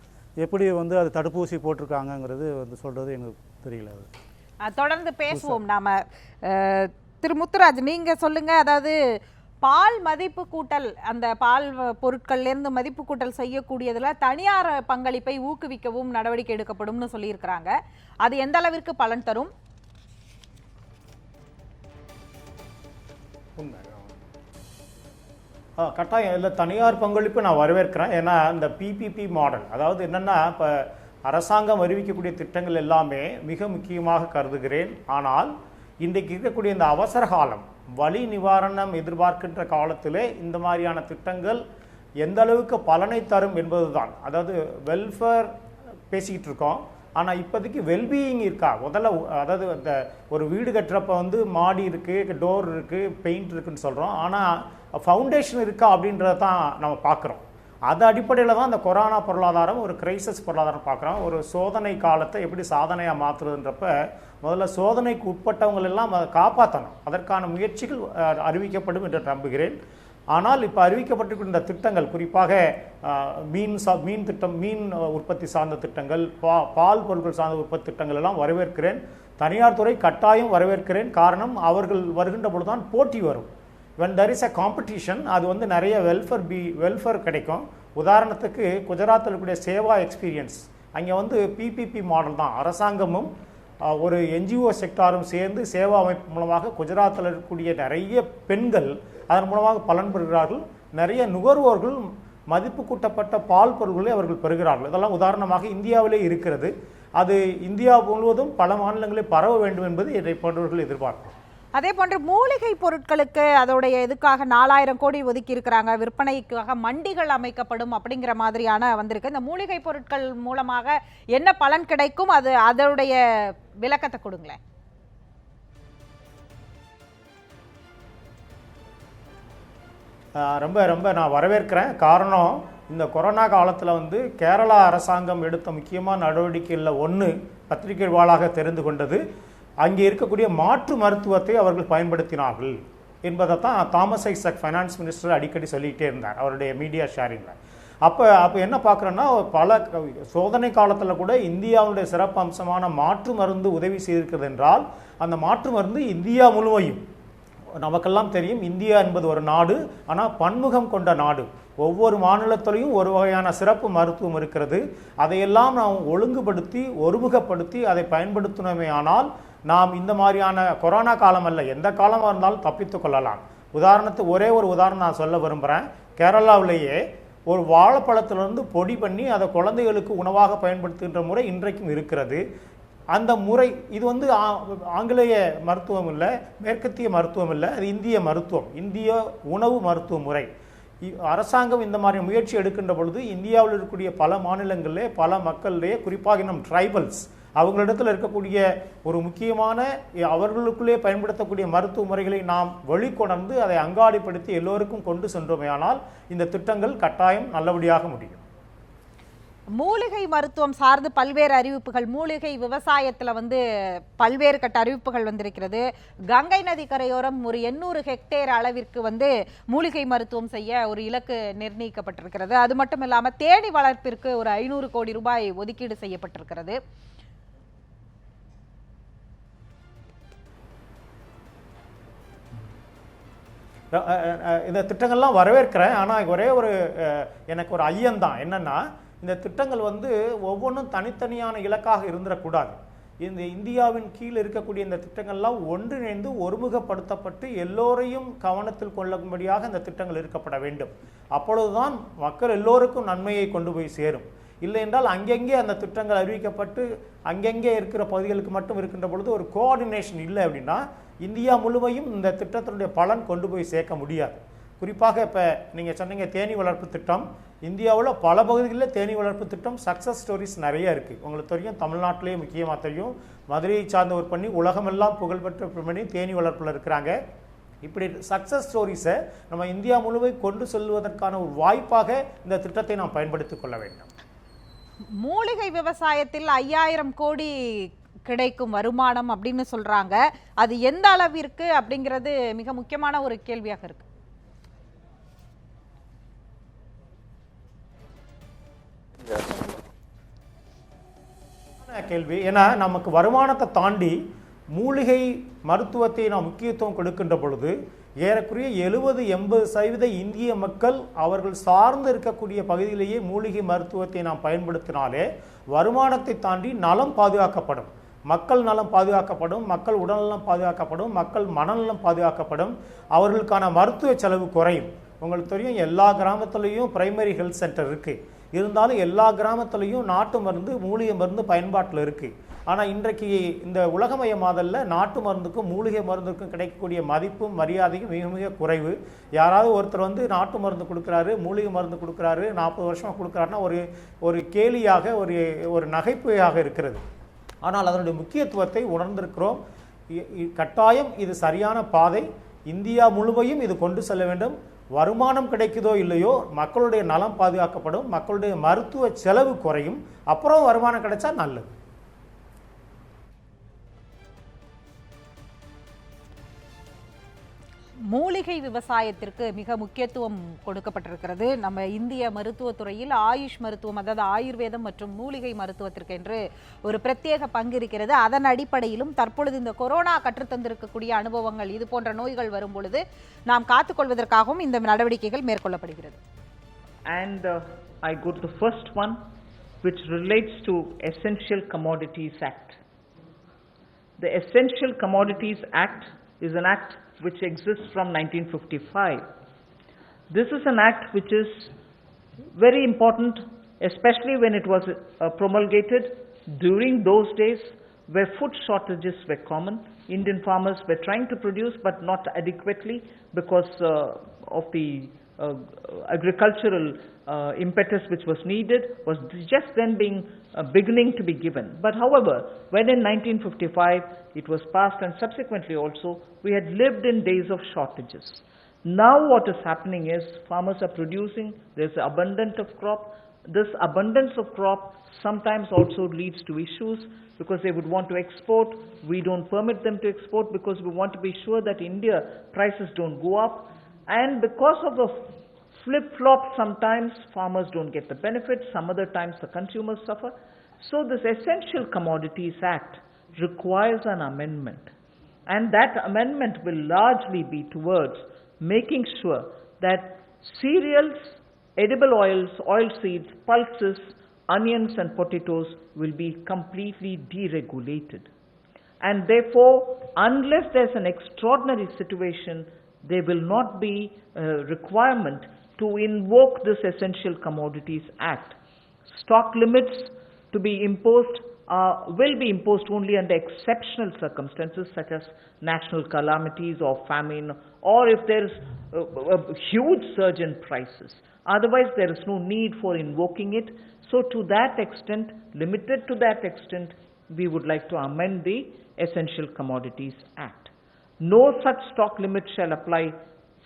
எப்படி வந்து அது தடுப்பூசி போட்டிருக்காங்கங்கிறது வந்து சொல்கிறது எங்களுக்கு தெரியல. அது தொடர்ந்து பேசுவோம் நாம. திரு முத்துராஜ், நீங்க சொல்லுங்க. அதாவது பால் மதிப்பு கூட்டல், அந்த பால் பொருட்கள்லேருந்து மதிப்பு கூட்டல் செய்யக்கூடியதுல தனியார் பங்களிப்பை ஊக்குவிக்கவும் நடவடிக்கை எடுக்கப்படும்னு சொல்லியிருக்கிறாங்க. அது எந்த அளவிற்கு பலன் தரும்? கட்டாயம் இல்லை, தனியார் பங்களிப்பு நான் வரவேற்கிறேன். ஏன்னா இந்த பிபிபி மாடல், அதாவது என்னென்னா, இப்போ அரசாங்கம் அறிவிக்கக்கூடிய திட்டங்கள் எல்லாமே மிக முக்கியமாக கருதுகிறேன். ஆனால் இன்றைக்கு இருக்கக்கூடிய இந்த அவசர காலம், வலி நிவாரணம் எதிர்பார்க்கின்ற காலத்திலே இந்த மாதிரியான திட்டங்கள் எந்த அளவுக்கு பலனை தரும் என்பது தான். அதாவது வெல்ஃபேர் பேசிக்கிட்டு இருக்கோம், ஆனால் இப்போதைக்கு வெல்பீயிங் இருக்கா? முதல்ல அதாவது இந்த ஒரு வீடு கட்டுறப்ப வந்து மாடி இருக்குது, டோர் இருக்குது, பெயிண்ட் இருக்குதுன்னு சொல்கிறோம். ஆனால் ஃபவுண்டேஷன் இருக்கா அப்படின்றத தான் நம்ம பார்க்குறோம். அது அடிப்படையில் தான் அந்த கொரோனா பொருளாதாரம் ஒரு கிரைசிஸ் பொருளாதாரம் பார்க்குறோம். ஒரு சோதனை காலத்தை எப்படி சாதனையாக மாற்றுறதுன்றப்ப முதல்ல சோதனைக்கு உட்பட்டவங்கள் எல்லாம் அதை காப்பாற்றணும். அதற்கான முயற்சிகள் அறிவிக்கப்படும் என்று நம்புகிறேன். ஆனால் இப்போ அறிவிக்கப்பட்டிருக்கிற இந்த திட்டங்கள், குறிப்பாக மீன் திட்டம், மீன் உற்பத்தி சார்ந்த திட்டங்கள், பால் பொருட்கள் சார்ந்த உற்பத்தி திட்டங்கள் எல்லாம் வரவேற்கிறேன். தனியார் துறை கட்டாயம் வரவேற்கிறேன். காரணம், அவர்கள் வருகின்ற பொழுது தான் போட்டி வரும். when there is a competition, அது வந்து நிறைய வெல்ஃபேர் கிடைக்கும். உதாரணத்துக்கு குஜராத்தில் இருக்கக்கூடிய சேவா எக்ஸ்பீரியன்ஸ், அங்கே வந்து பிபிபி மாடல் தான். அரசாங்கமும் ஒரு என்ஜிஓ செக்டாரும் சேர்ந்து சேவா அமைப்பு மூலமாக குஜராத்தில் இருக்கக்கூடிய நிறைய பெண்கள் அதன் மூலமாக பலன் பெறுகிறார்கள். நிறைய நுகர்வோர்கள் மதிப்பு கூட்டப்பட்ட பால் பொருட்களை அவர்கள் பெறுகிறார்கள். இதெல்லாம் உதாரணமாக இந்தியாவிலே இருக்கிறது. அது இந்தியா முழுவதும் பல மாநிலங்களில் பரவ வேண்டும் என்பது இதை போன்றவர்கள் எதிர்பார்க்கிறோம். அதே போன்று மூலிகை பொருட்களுக்கு அதோடைய இதுக்காக 4000 கோடி ஒதுக்கி இருக்கிறாங்க. விற்பனைக்காக மண்டிகள் அமைக்கப்படும் அப்படிங்கிற மாதிரியான வந்திருக்கு. இந்த மூலிகை பொருட்கள் மூலமாக என்ன பலன் கிடைக்கும், அது அதோடைய விளக்கத்தை கொடுங்களேன். ரொம்ப ரொம்ப நான் வரவேற்கிறேன். காரணம், இந்த கொரோனா காலத்தில் வந்து கேரளா அரசாங்கம் எடுத்த முக்கியமான நடவடிக்கைகளில் ஒன்று பத்திரிகை வாயிலாக தெரிந்து கொண்டது, அங்கே இருக்கக்கூடிய மாற்று மருத்துவத்தை அவர்கள் பயன்படுத்தினார்கள் என்பதை தான் தாமஸ் ஐசக் ஃபைனான்ஸ் மினிஸ்டர் அடிக்கடி சொல்லிக்கிட்டே இருந்தார் அவருடைய மீடியா ஷேரிங்கில். அப்போ என்ன பார்க்குறோன்னா, பல சோதனை காலத்தில் கூட இந்தியாவுடைய சிறப்பு அம்சமான மாற்று மருந்து உதவி செய்திருக்கிறது என்றால், அந்த மாற்று மருந்து இந்தியா முழுமையும், நமக்கெல்லாம் தெரியும் இந்தியா என்பது ஒரு நாடு, ஆனால் பன்முகம் கொண்ட நாடு. ஒவ்வொரு மாநிலத்திலையும் ஒரு வகையான சிறப்பு மருத்துவம் இருக்கிறது. அதையெல்லாம் நாம் ஒழுங்குபடுத்தி ஒருமுகப்படுத்தி அதை பயன்படுத்தினோமே ஆனால் நாம் இந்த மாதிரியான கொரோனா காலம் அல்ல, எந்த காலமாக இருந்தாலும் தப்பித்து கொள்ளலாம். உதாரணத்துக்கு ஒரே ஒரு உதாரணம் நான் சொல்ல விரும்புகிறேன். கேரளாவிலேயே ஒரு வாழைப்பழத்திலிருந்து பொடி பண்ணி அதை குழந்தைகளுக்கு உணவாக பயன்படுத்துகின்ற முறை இன்றைக்கும் இருக்கிறது. அந்த முறை இது வந்து ஆங்கிலேய மருத்துவம் இல்லை, மேற்கத்திய மருத்துவம் இல்லை, அது இந்திய மருத்துவம், இந்திய உணவு மருத்துவ முறை. அரசாங்கம் இந்த மாதிரி முயற்சி எடுக்கின்ற பொழுது இந்தியாவில் இருக்கக்கூடிய பல மாநிலங்களிலே பல மக்களிடையே, குறிப்பாக நம் ட்ரைபல்ஸ், அவங்களிடத்தில் இருக்கக்கூடிய ஒரு முக்கியமான அவர்களுக்குள்ளே பயன்படுத்தக்கூடிய மருத்துவ முறைகளை நாம் வெளிக்கொணர்ந்து அதை அங்காடிப்படுத்தி எல்லோருக்கும் கொண்டு சென்றோமேயானால் இந்த திட்டங்கள் கட்டாயம் நல்லபடியாக முடியும். மூலிகை மருத்துவம் சார்ந்து பல்வேறு அறிவிப்புகள், மூலிகை விவசாயத்தில் வந்து பல்வேறு கட்ட அறிவிப்புகள் வந்திருக்கிறது. கங்கை நதி கரையோரம் ஒரு 800 ஹெக்டேர் அளவிற்கு வந்து மூலிகை மருத்துவம் செய்ய ஒரு இலக்கு நிர்ணயிக்கப்பட்டிருக்கிறது. அது மட்டும் இல்லாமல் தேனி வளர்ப்பிற்கு ஒரு 500 கோடி ரூபாய் ஒதுக்கீடு செய்யப்பட்டிருக்கிறது. இந்த திட்டங்கள்லாம் வரவேற்கிறேன். ஆனால் ஒரே ஒரு எனக்கு ஒரு ஐயம்தான், என்னன்னா இந்த திட்டங்கள் வந்து ஒவ்வொன்றும் தனித்தனியான இலக்காக இருந்துடக்கூடாது. இந்த இந்தியாவின் கீழ் இருக்கக்கூடிய இந்த திட்டங்கள்லாம் ஒன்றிணைந்து ஒருமுகப்படுத்தப்பட்டு எல்லோரையும் கவனத்தில் கொள்ளும்படியாக இந்த திட்டங்கள் இருக்கப்பட வேண்டும். அப்பொழுதுதான் மக்கள் எல்லோருக்கும் நன்மையை கொண்டு போய் சேரும். இல்லை என்றால் அங்கங்கே அந்த திட்டங்கள் அறிவிக்கப்பட்டு அங்கங்கே இருக்கிற பகுதிகளுக்கு மட்டும் இருக்கின்ற பொழுது ஒரு கோஆர்டினேஷன் இல்லை அப்படின்னா இந்தியா முழுமையும் இந்த திட்டத்தினுடைய பலன் கொண்டு போய் சேர்க்க முடியாது. குறிப்பாக இப்போ நீங்கள் சொன்னீங்க தேனீ வளர்ப்பு திட்டம், இந்தியாவில் பல பகுதிகளில் தேனீ வளர்ப்பு திட்டம் சக்ஸஸ் ஸ்டோரிஸ் நிறைய இருக்குது. உங்களுக்கு தெரியும், தமிழ்நாட்டிலேயே முக்கியமாக தெரியும், மதுரையை சார்ந்த ஒரு பண்ணி உலகமெல்லாம் புகழ்பெற்ற பண்ணி தேனீ வளர்ப்பில் இருக்கிறாங்க. இப்படி சக்ஸஸ் ஸ்டோரிஸை நம்ம இந்தியா முழுமை கொண்டு செல்வதற்கான ஒரு வாய்ப்பாக இந்த திட்டத்தை நாம் பயன்படுத்திக் கொள்ள வேண்டும். மூலிகை விவசாயத்தில் 5000 கோடி கிடைக்கும் வருமானம் அப்படின்னு சொல்றாங்க. அது எந்த அளவிற்கு அப்படிங்கிறது மிக முக்கியமான ஒரு கேள்வியாக இருக்கு. கேள்வி. ஏன்னா நமக்கு வருமானத்தை தாண்டி மூலிகை மருத்துவத்தை நாம் முக்கியத்துவம் கொடுக்கின்ற பொழுது ஏறக்குறைய 70-80% இந்திய மக்கள் அவர்கள் சார்ந்து இருக்கக்கூடிய பகுதியிலேயே மூலிகை மருத்துவத்தை நாம் பயன்படுத்தினாலே வருமானத்தை தாண்டி நலம் பாதுகாக்கப்படும், மக்கள் நலம் பாதுகாக்கப்படும், மக்கள் உடல்நலம் பாதுகாக்கப்படும், மக்கள் மனநலம் பாதுகாக்கப்படும், அவர்களுக்கான மருத்துவ செலவு குறையும். உங்களுக்கு தெரியும், எல்லா கிராமத்துலேயும் பிரைமரி ஹெல்த் சென்டர் இருக்குது. இருந்தாலும் எல்லா கிராமத்துலேயும் நாட்டு மருந்து மூலிகை மருந்து பயன்பாட்டில் இருக்குது. ஆனால் இன்றைக்கு இந்த உலகமயமாதல்ல நாட்டு மருந்துக்கும் மூலிகை மருந்துக்கும் கிடைக்கக்கூடிய மதிப்பும் மரியாதையும் மிக மிக குறைவு. யாராவது ஒருத்தர் வந்து நாட்டு மருந்து கொடுக்குறாரு, மூலிகை மருந்து கொடுக்குறாரு, 40 வருஷமாக கொடுக்குறாருன்னா ஒரு கேலியாக ஒரு நகைப்புயாக இருக்கிறது. ஆனால் அதனுடைய முக்கியத்துவத்தை உணர்ந்திருக்கிறோம். கட்டாயம் இது சரியான பாதை. இந்தியா முழுமையும் இது கொண்டு செல்ல வேண்டும். வருமானம் கிடைக்குதோ இல்லையோ மக்களுடைய நலம் பாதுகாக்கப்படும், மக்களுடைய மருத்துவ செலவு குறையும், அப்புறம் வருமானம் கிடைச்சா நல்லது. மூலிகை விவசாயத்திற்கு மிக முக்கியத்துவம் கொடுக்கப்பட்டிருக்கிறது. நம்ம இந்திய மருத்துவத்துறையில் ஆயுஷ் மருத்துவம், அதாவது ஆயுர்வேதம் மற்றும் மூலிகை மருத்துவத்திற்கு என்று ஒரு பிரத்யேக பங்கு இருக்கிறது. அதன் அடிப்படையிலும் தற்பொழுது இந்த கொரோனா கற்றுத்தந்திருக்கக்கூடிய அனுபவங்கள், இது போன்ற நோய்கள் வரும் பொழுது நாம் காத்துக்கொள்வதற்காகவும் இந்த நடவடிக்கைகள் மேற்கொள்ளப்படுகிறது. And I go to the first one, which relates to Essential Commodities Act. The Essential Commodities Act is an act which exists from 1955. This is an act which is very important, especially when it was promulgated during those days where food shortages were common. Indian farmers were trying to produce but not adequately because of the agricultural impetus which was needed was just then beginning to be given. But however, when in 1955 it was passed, and subsequently also we had lived in days of shortages. Now what is happening is farmers are producing, there's abundance of crop. This abundance of crop sometimes also leads to issues because they would want to export. We don't permit them to export because we want to be sure that India prices don't go up. And because of the flip-flop, sometimes farmers don't get the benefits, some other times the consumers suffer. So this Essential Commodities Act requires an amendment. And that amendment will largely be towards making sure that cereals, edible oils, oilseeds, pulses, onions and potatoes will be completely deregulated. And therefore, unless there's an extraordinary situation, there will not be a requirement to invoke this Essential Commodities Act. Stock limits to be imposed will be imposed only under exceptional circumstances such as national calamities or famine, or if there is a huge surge in prices. Otherwise, there is no need for invoking it. So to that extent, limited to that extent, we would like to amend the Essential Commodities Act. No such stock limit shall apply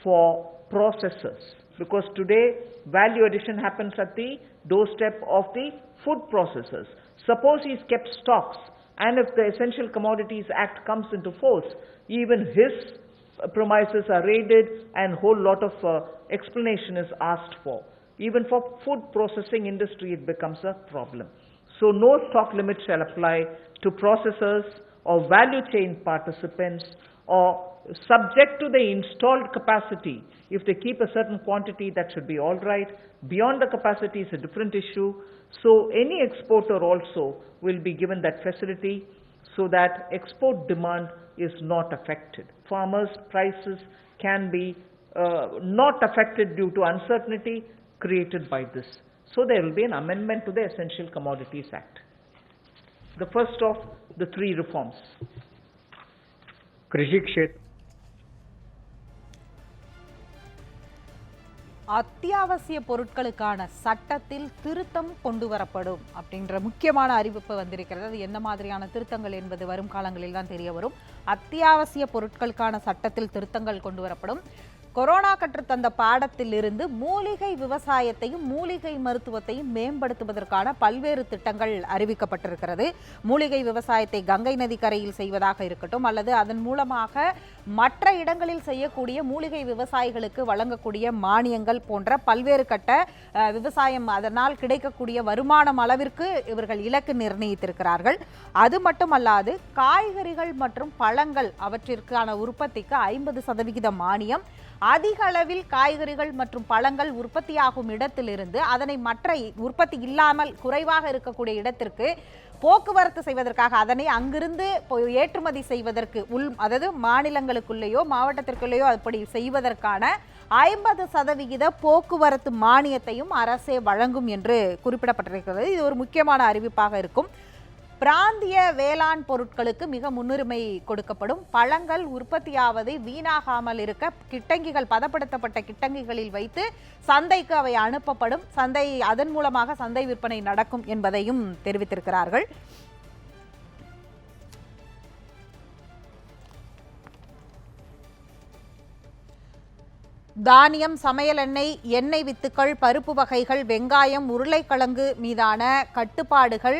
for processors, because today value addition happens at the doorstep of the food processors. Suppose he's kept stocks, and if the Essential Commodities Act comes into force, even his premises are raided and a whole lot of explanation is asked for. Even for food processing industry it becomes a problem. So no stock limit shall apply to processors or value chain participants, or subject to the installed capacity. If they keep a certain quantity, that should be all right. Beyond the capacity is a different issue. So any exporter also will be given that facility so that export demand is not affected. Farmers' prices can be not affected due to uncertainty created by this. So there will be an amendment to the Essential Commodities Act. The first of the 3 reforms. कृषि क्षेत्र அத்தியாவசிய பொருட்களுக்கான சட்டத்தில் திருத்தம் கொண்டு வரப்படும் அப்படின்ற முக்கியமான அறிவிப்பு வந்திருக்கிறது. அது என்ன மாதிரியான திருத்தங்கள் என்பது வரும் காலங்களில் தான் தெரிய வரும். அத்தியாவசிய பொருட்களுக்கான சட்டத்தில் திருத்தங்கள் கொண்டு வரப்படும். கொரோனா கற்றுத்தந்த பாடத்திலிருந்து மூலிகை விவசாயத்தையும் மூலிகை மருத்துவத்தையும் மேம்படுத்துவதற்கான பல்வேறு திட்டங்கள் அறிவிக்கப்பட்டிருக்கிறது. மூலிகை விவசாயத்தை கங்கை நதி கரையில் செய்வதாக இருக்கட்டும், அல்லது அதன் மூலமாக மற்ற இடங்களில் செய்யக்கூடிய மூலிகை விவசாயிகளுக்கு வழங்கக்கூடிய மானியங்கள் போன்ற பல்வேறு கட்ட விவசாயம், அதனால் கிடைக்கக்கூடிய வருமானம் அளவிற்கு இவர்கள் இலக்கு நிர்ணயித்திருக்கிறார்கள். அது மட்டுமல்லாது காய்கறிகள் மற்றும் பழங்கள் அவற்றிற்கான உற்பத்திக்கு 50% மானியம், அதிக அளவில் காய்கறிகள் மற்றும் பழங்கள் உற்பத்தியாகும் இடத்திலிருந்து அதனை மற்ற உற்பத்தி இல்லாமல் குறைவாக இருக்கக்கூடிய இடத்திற்கு போக்குவரத்து செய்வதற்காக, அதனை அங்கிருந்து ஏற்றுமதி செய்வதற்கு அதாவது மாநிலங்களுக்குள்ளேயோ மாவட்டத்திற்குள்ளேயோ அப்படி செய்வதற்கான 50% போக்குவரத்து மானியத்தையும் அரசே வழங்கும் என்று குறிப்பிடப்பட்டிருக்கிறது. இது ஒரு முக்கியமான அறிவிப்பாக இருக்கும். பிராந்திய வேளாண் பொருட்களுக்கு மிக முன்னுரிமை கொடுக்கப்படும். பழங்கள் உற்பத்தியாவது வீணாகாமல் இருக்க கிட்டங்கிகள், பதப்படுத்தப்பட்ட கிட்டங்கிகளில் வைத்து சந்தைக்கு அவை அனுப்பப்படும். அதன் மூலமாக சந்தை விற்பனை நடக்கும் என்பதையும் தெரிவித்திருக்கிறார்கள். தானியம், சமையல் எண்ணெய், எண்ணெய் வித்துக்கள், பருப்பு வகைகள், வெங்காயம், உருளைக்கிழங்கு மீதான கட்டுப்பாடுகள்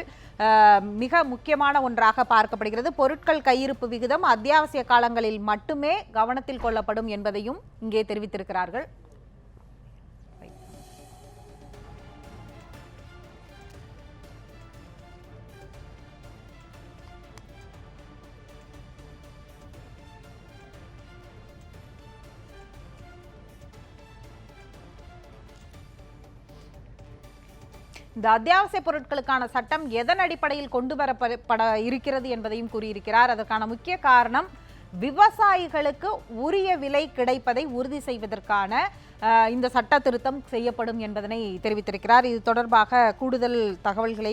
மிக முக்கியமான ஒன்றாக பார்க்கப்படுகிறது. பொருட்கள் கையிருப்பு விகிதம் அத்தியாவசிய காலங்களில் மட்டுமே கவனத்தில் கொள்ளப்படும் என்பதையும் இங்கே தெரிவித்திருக்கிறார்கள். இந்த அத்தியாவசிய பொருட்களுக்கான சட்டம் எதன் அடிப்படையில் கொண்டு வரப்பட இருக்கிறது என்பதையும் கூறியிருக்கிறார். அதற்கான முக்கிய காரணம் விவசாயிகளுக்கு உரிய விலை கிடைப்பதை உறுதி செய்வதற்கான இந்த சட்ட திருத்தம் செய்யப்படும் என்பதனை தெரிவித்திருக்கிறார். இது தொடர்பாக கூடுதல் தகவல்களை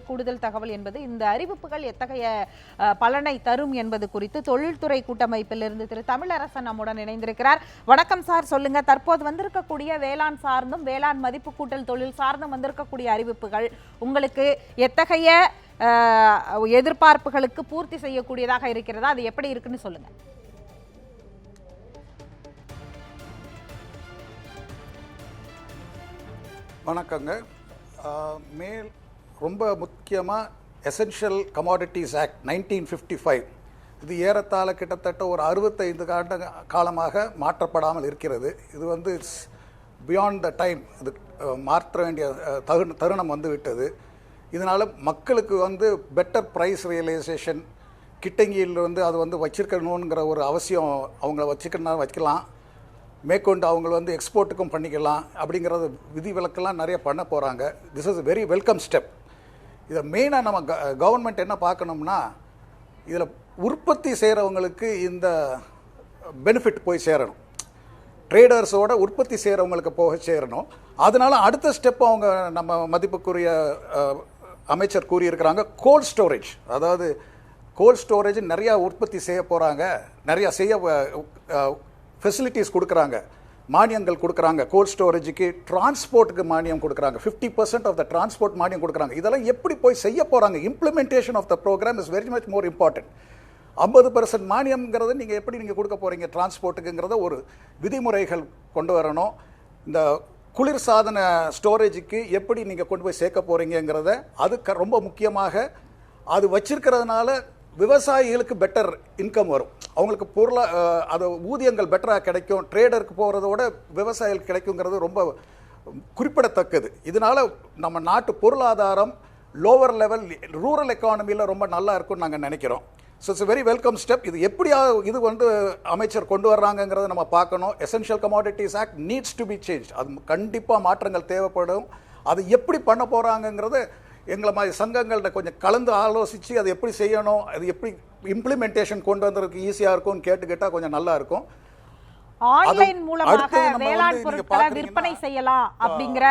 கூடுதல் தகவல் என்பது இந்த அறிவிப்புகள் எத்தகைய பலனை தரும் என்பது குறித்து தொழில்துறை கூட்டமைப்பிலிருந்து திரு தமிழரசன் நம்முடன் இணைந்திருக்கிறார். வணக்கம் சார், சொல்லுங்க. தற்போது வந்திருக்கக்கூடிய வேளாண் சார்ந்தும் வேளாண் மதிப்பு கூட்டல் தொழில் சார்ந்தும் வந்திருக்கக்கூடிய அறிவிப்புகள் உங்களுக்கு எத்தகைய எதிர்பார்ப்புகளுக்கு பூர்த்தி செய்யக்கூடியதாக இருக்கிறதா? அது எப்படி இருக்குன்னு சொல்லுங்க. வணக்கங்க. மேல் ரொம்ப முக்கியமாக எசென்ஷியல் கமாடிட்டிஸ் ஆக்ட் 1955 இது ஏறத்தாழ கிட்டத்தட்ட ஒரு 65 ஆண்டு காலமாக மாற்றப்படாமல் இருக்கிறது. இது வந்து இட்ஸ் பியாண்ட் த டைம். இது மாற்ற வேண்டிய தருணம் வந்து விட்டது. இதனால் மக்களுக்கு வந்து பெட்டர் ப்ரைஸ் ரியலைசேஷன், கிட்டங்கியில் வந்து அது வந்து வச்சிருக்கணுங்கிற ஒரு அவசியம், அவங்கள வச்சுக்கணும் வைக்கலாம், மேற்கொண்டு அவங்க வந்து எக்ஸ்போர்ட்டுக்கும் பண்ணிக்கலாம் அப்படிங்கிறது விதிவிலக்கெல்லாம் நிறைய பண்ண போகிறாங்க. This is very welcome step. இதை மெயினாக நம்ம கவர்மெண்ட் என்ன பார்க்கணும்னா, இதில் உற்பத்தி செய்கிறவங்களுக்கு இந்த பெனிஃபிட் போய் சேரணும், ட்ரேடர்ஸோட உற்பத்தி செய்கிறவங்களுக்கு போக சேரணும். அதனால அடுத்த ஸ்டெப் அவங்க நம்ம மதிப்புக்குரிய அமைச்சர் கூறியிருக்கிறாங்க, கோல்ட் ஸ்டோரேஜ். அதாவது கோல்ட் ஸ்டோரேஜ் நிறையா உற்பத்தி செய்ய போகிறாங்க, நிறையா ஃபெசிலிட்டிஸ் கொடுக்குறாங்க, மானியங்கள் கொடுக்குறாங்க. கோல்ட் ஸ்டோரேஜுக்கு, டிரான்ஸ்போர்ட்டுக்கு மானியம் கொடுக்குறாங்க. 50% ஆஃப் த டிரான்ஸ்போர்ட் மானியம் கொடுக்குறாங்க. இதெல்லாம் எப்படி போய் செய்ய போகிறாங்க? Implementation of the programme is very much more important. 50% மானியம்ங்கிறது நீங்கள் எப்படி நீங்கள் கொடுக்க போகிறீங்க டிரான்ஸ்போர்ட்டுக்குங்கிறத ஒரு விதிமுறைகள் கொண்டு வரணும். இந்த குளிர்சாதன ஸ்டோரேஜுக்கு எப்படி நீங்கள் கொண்டு போய் சேர்க்க போகிறீங்கிறத அது ரொம்ப முக்கியமாக. அது வச்சிருக்கிறதுனால விவசாயிகளுக்கு பெட்டர் இன்கம் வரும், அவங்களுக்கு அது ஊதியங்கள் பெட்டராக கிடைக்கும், ட்ரேடருக்கு போகிறதோட விவசாயிகளுக்கு கிடைக்குங்கிறது ரொம்ப குறிப்பிடத்தக்கது. இதனால் நம்ம நாட்டு பொருளாதாரம் லோவர் லெவல் ரூரல் எக்கானமியில் ரொம்ப நல்லா இருக்கும்னு நாங்கள் நினைக்கிறோம். So it's very welcome step. இது எப்படியா இது வந்து அமைச்சர் கொண்டு வர்றாங்கிறத நம்ம பார்க்கணும். Essential commodities act needs to be change. அது கண்டிப்பாக மாற்றங்கள் தேவைப்படும். அது எப்படி பண்ண போகிறாங்கங்கிறது எங்களை மாதிரி சங்கங்கள்ட்ட கொஞ்சம் கலந்து ஆலோசித்து அது எப்படி செய்யணும், அது எப்படி இம்ப்ளிமெண்டேஷன் கொண்டு வந்ததுக்கு ஈஸியாக இருக்கும்னு கேட்டுக்கிட்டால் கொஞ்சம் நல்லா இருக்கும். ஆன்லைன் மூலமாக வேளாண் பொருட்களை விற்பனை செய்யலாம் அப்படிங்கிற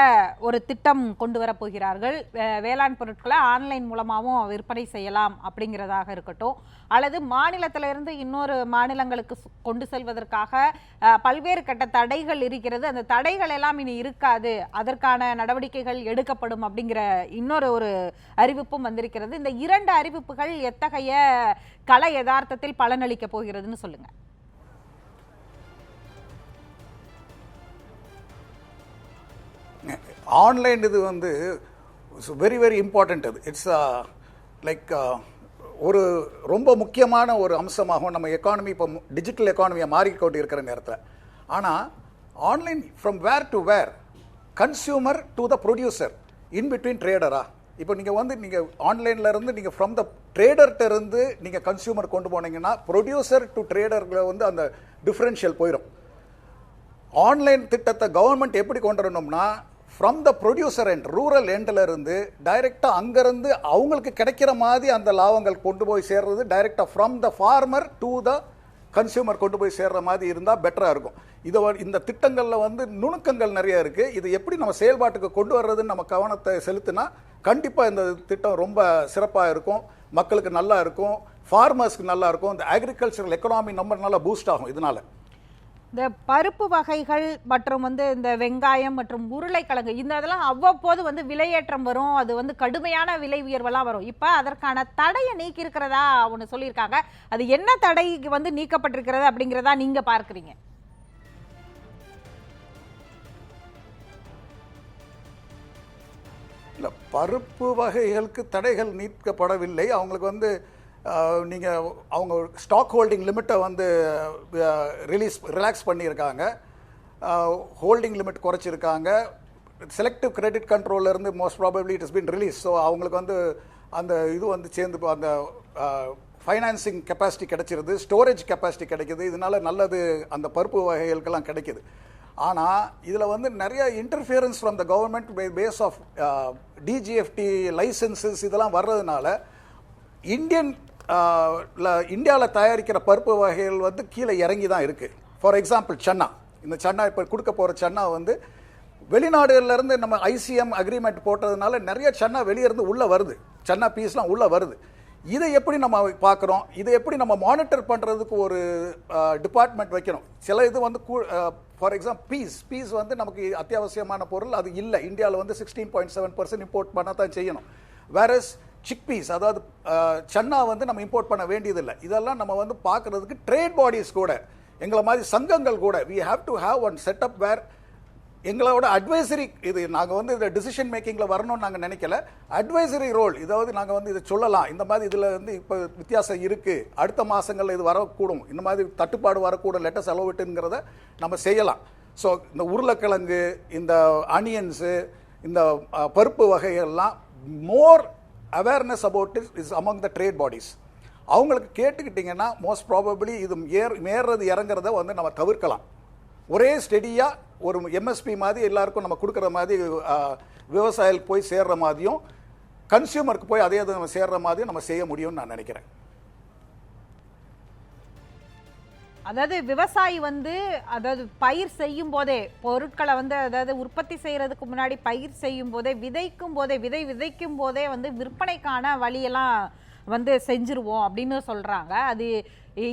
ஒரு திட்டம் கொண்டு வர போகிறார்கள். வேளாண் பொருட்களை ஆன்லைன் மூலமாகவும் விற்பனை செய்யலாம் அப்படிங்கிறதாக இருக்கட்டும், அல்லது மாநிலத்திலிருந்து இன்னொரு மாநிலங்களுக்கு கொண்டு செல்வதற்காக பல்வேறு கட்ட தடைகள் இருக்கிறது, அந்த தடைகள் எல்லாம் இனி இருக்காது, அதற்கான நடவடிக்கைகள் எடுக்கப்படும் அப்படிங்கிற இன்னொரு ஒரு அறிவிப்பும் வந்திருக்கிறது. இந்த இரண்டு அறிவிப்புகள் எத்தகைய கள யதார்த்தத்தில் பலனளிக்க போகிறதுன்னு சொல்லுங்க. ஆன்லைன் இது வந்து வெரி வெரி இம்பார்ட்டண்ட். அது இட்ஸ் லைக் ஒரு ரொம்ப முக்கியமான ஒரு அம்சமாகும் நம்ம எக்கானமி. இப்போ டிஜிட்டல் எக்கானமியை மாறிக்கொண்டு இருக்கிற நேரத்தில். ஆனால் online from where to where, consumer to the producer, in between ட்ரேடரா. இப்போ நீங்கள் ஆன்லைனில் இருந்து நீங்கள் ஃப்ரம் த ட்ரேடர்கிட்ட இருந்து நீங்கள் கன்சியூமர் கொண்டு போனீங்கன்னா ப்ரொடியூசர் டு ட்ரேடர்களை வந்து அந்த டிஃப்ரென்ஷியல் போயிடும். ஆன்லைன் திட்டத்தை கவர்மெண்ட் எப்படி கொண்டு வரணும்னா, from the producer end rural எண்டில் இருந்து டைரெக்டாக அங்கேருந்து அவங்களுக்கு கிடைக்கிற மாதிரி அந்த லாபங்கள் கொண்டு போய் சேர்றது டைரெக்டாக from the farmer to the consumer கொண்டு போய் சேர்ற மாதிரி இருந்தால் பெட்டராக இருக்கும். இந்த திட்டங்களில் வந்து நுணுக்கங்கள் நிறைய இருக்குது. இது எப்படி நம்ம செயல்பாட்டுக்கு கொண்டு வர்றதுன்னு நம்ம கவனத்தை செலுத்தினா கண்டிப்பாக இந்த திட்டம் ரொம்ப சிறப்பாக இருக்கும், மக்களுக்கு நல்லா இருக்கும், ஃபார்மர்ஸ்க்கு நல்லா இருக்கும், இந்த அக்ரிகல்ச்சரல் எக்கனாமி நம்ம நல்லா பூஸ்ட் ஆகும். இதனால இந்த பருப்பு வகைகள் மற்றும் வந்து இந்த வெங்காயம் மற்றும் உருளைக்கிழங்கு இதெல்லாம் அவ்வப்போது வந்து விலையேற்றம் வரும், அது வந்து கடுமையான விலை உயர்வெல்லாம் வரும். இப்போ அதற்கான தடையை நீக்கி இருக்கிறதா ஒன்று சொல்லியிருக்காங்க. அது என்ன தடைக்கு வந்து நீக்கப்பட்டிருக்கிறது அப்படிங்கிறதா நீங்க பார்க்குறீங்க? இல்லை, பருப்பு வகைகளுக்கு தடைகள் நீக்கப்படவில்லை. அவங்களுக்கு வந்து நீங்கள் அவங்க ஸ்டாக் ஹோல்டிங் லிமிட்டை வந்து ரிலாக்ஸ் பண்ணியிருக்காங்க, ஹோல்டிங் லிமிட் குறைச்சிருக்காங்க, செலக்டிவ் கிரெடிட் கண்ட்ரோல்லேருந்து most probably it is been release. So அவங்களுக்கு வந்து அந்த இது வந்து சேர்ந்து அந்த ஃபைனான்சிங் கெப்பாசிட்டி கிடைச்சிருது, ஸ்டோரேஜ் கெப்பாசிட்டி கிடைக்கிது. இதனால நல்லது அந்த பருப்பு வகைகளுக்கெல்லாம் கிடைக்கிது. ஆனால் இதில் வந்து நிறைய interference from the government base of DGFT licences இதெல்லாம் வர்றதுனால இந்தியாவில் தயாரிக்கிற பருப்பு வகைகள் வந்து கீழே இறங்கி தான் இருக்குது. ஃபார் எக்ஸாம்பிள் சன்னா, இந்த சன்னா இப்போ கொடுக்க போகிற சன்னா வந்து வெளிநாடுகள்லேருந்து நம்ம ஐசிஎம் அக்ரிமெண்ட் போட்டதுனால நிறைய சன்னா வெளியிருந்து உள்ளே வருது, சன்னா பீஸ்லாம் உள்ளே வருது. இதை எப்படி நம்ம பார்க்குறோம், இதை எப்படி நம்ம மானிட்டர் பண்ணுறதுக்கு ஒரு டிபார்ட்மெண்ட் வைக்கணும். சில இது வந்து ஃபார் எக்ஸாம்பிள் பீஸ் வந்து நமக்கு அத்தியாவசியமான பொருள், அது இல்லை. இந்தியாவில் வந்து 16.7% இம்போர்ட் பண்ண தான் செய்யணும். வேறஸ் சிக்பீஸ், அதாவது சன்னா வந்து நம்ம இம்போர்ட் பண்ண வேண்டியதில்லை. இதெல்லாம் நம்ம வந்து பார்க்குறதுக்கு ட்ரேட் பாடிஸ் கூட, எங்களை மாதிரி சங்கங்கள் கூட, we have to have one setup where எங்களோட அட்வைசரி, இது நாங்கள் வந்து இந்த டிசிஷன் மேக்கிங்கில் வரணும்னு நாங்கள் நினைக்கல, அட்வைசரி ரோல், இதாவது நாங்கள் வந்து இதை சொல்லலாம், இந்த மாதிரி இதில் வந்து இப்போ வித்தியாசம் இருக்குது, அடுத்த மாதங்களில் இது வரக்கூடும், இந்த மாதிரி தட்டுப்பாடு வரக்கூடும், லெட்டஸ் அலோவிட்டுங்கிறத நம்ம செய்யலாம். ஸோ இந்த உருளைக்கிழங்கு, இந்த ஆனியன்ஸு, இந்த பருப்பு வகைகள்லாம் மோர் awareness about it is among the trade bodies. அவங்களுக்கு கேட்டுக்கிட்டிங்கன்னா மோஸ்ட் ப்ராபப்ளி இது மேறது இறங்குறத வந்து நம்ம தவிர்க்கலாம். ஒரே ஸ்டெடியாக ஒரு எம்எஸ்பி மாதிரி எல்லாருக்கும் நம்ம கொடுக்குற மாதிரி விவசாயிகளுக்கு போய் சேர்ற மாதிரியும் கன்சியூமருக்கு போய் அதே நம்ம சேர்ற மாதிரியும் நம்ம செய்ய முடியும்னு நான் நினைக்கிறேன். அதாவது விவசாயி வந்து அதாவது பயிர் செய்யும் போதே பொருட்களை வந்து அதாவது உற்பத்தி செய்யறதுக்கு முன்னாடி பயிர் செய்யும் போதே விதைக்கும் போதே வந்து விற்பனைக்கான வழியெல்லாம் வந்து செஞ்சிருவோம் அப்படின்னு சொல்றாங்க. அது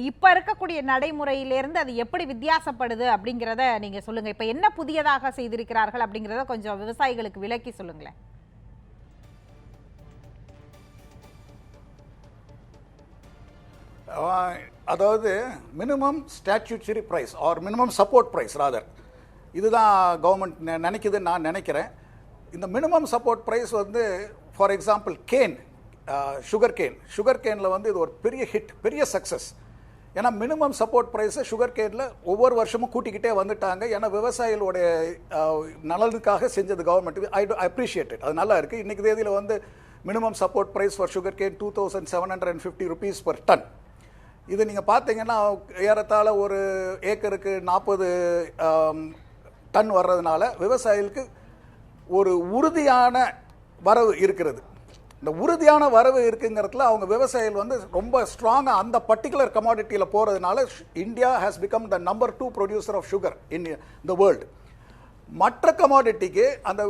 இப்ப இருக்கக்கூடிய நடைமுறையிலிருந்து அது எப்படி வித்தியாசப்படுது அப்படிங்கிறத நீங்க சொல்லுங்க. இப்ப என்ன புதியதாக செய்திருக்கிறார்கள் அப்படிங்கிறத கொஞ்சம் விவசாயிகளுக்கு விளக்கி சொல்லுங்களேன். அதாவது minimum statutory price or minimum support price rather, இதுதான் கவர்மெண்ட் நினைக்குதுன்னு நான் நினைக்கிறேன். இந்த மினிமம் சப்போர்ட் ப்ரைஸ் வந்து ஃபார் எக்ஸாம்பிள் சுகர் கேனில் வந்து இது ஒரு பெரிய ஹிட், பெரிய சக்ஸஸ். ஏன்னா மினிமம் சப்போர்ட் ப்ரைஸை சுகர் கேனில் ஒவ்வொரு வருஷமும் கூட்டிக்கிட்டே வந்துட்டாங்க. ஏன்னா விவசாயிகளுடைய நலனுக்காக செஞ்சது கவர்மெண்ட். ஐ அப்ரிஷியேட் இட், அது நல்லா இருக்குது. இன்றைக்கி தேதியில் வந்து minimum support price for sugar cane 2750 rupees per ton. இது நீங்கள் பார்த்தீங்கன்னா ஏறத்தாழ ஒரு ஏக்கருக்கு 40 டன் வர்றதுனால விவசாயிகளுக்கு ஒரு உறுதியான வரவு இருக்கிறது. இந்த உறுதியான வரவு இருக்குங்கிறதுல அவங்க விவசாயிகள் வந்து ரொம்ப ஸ்ட்ராங்காக அந்த பர்டிகுலர் கமாடிட்டியில் போகிறதுனால India has become the number 2 producer of sugar in the world. மற்ற கமாடிட்டிக்கு அந்த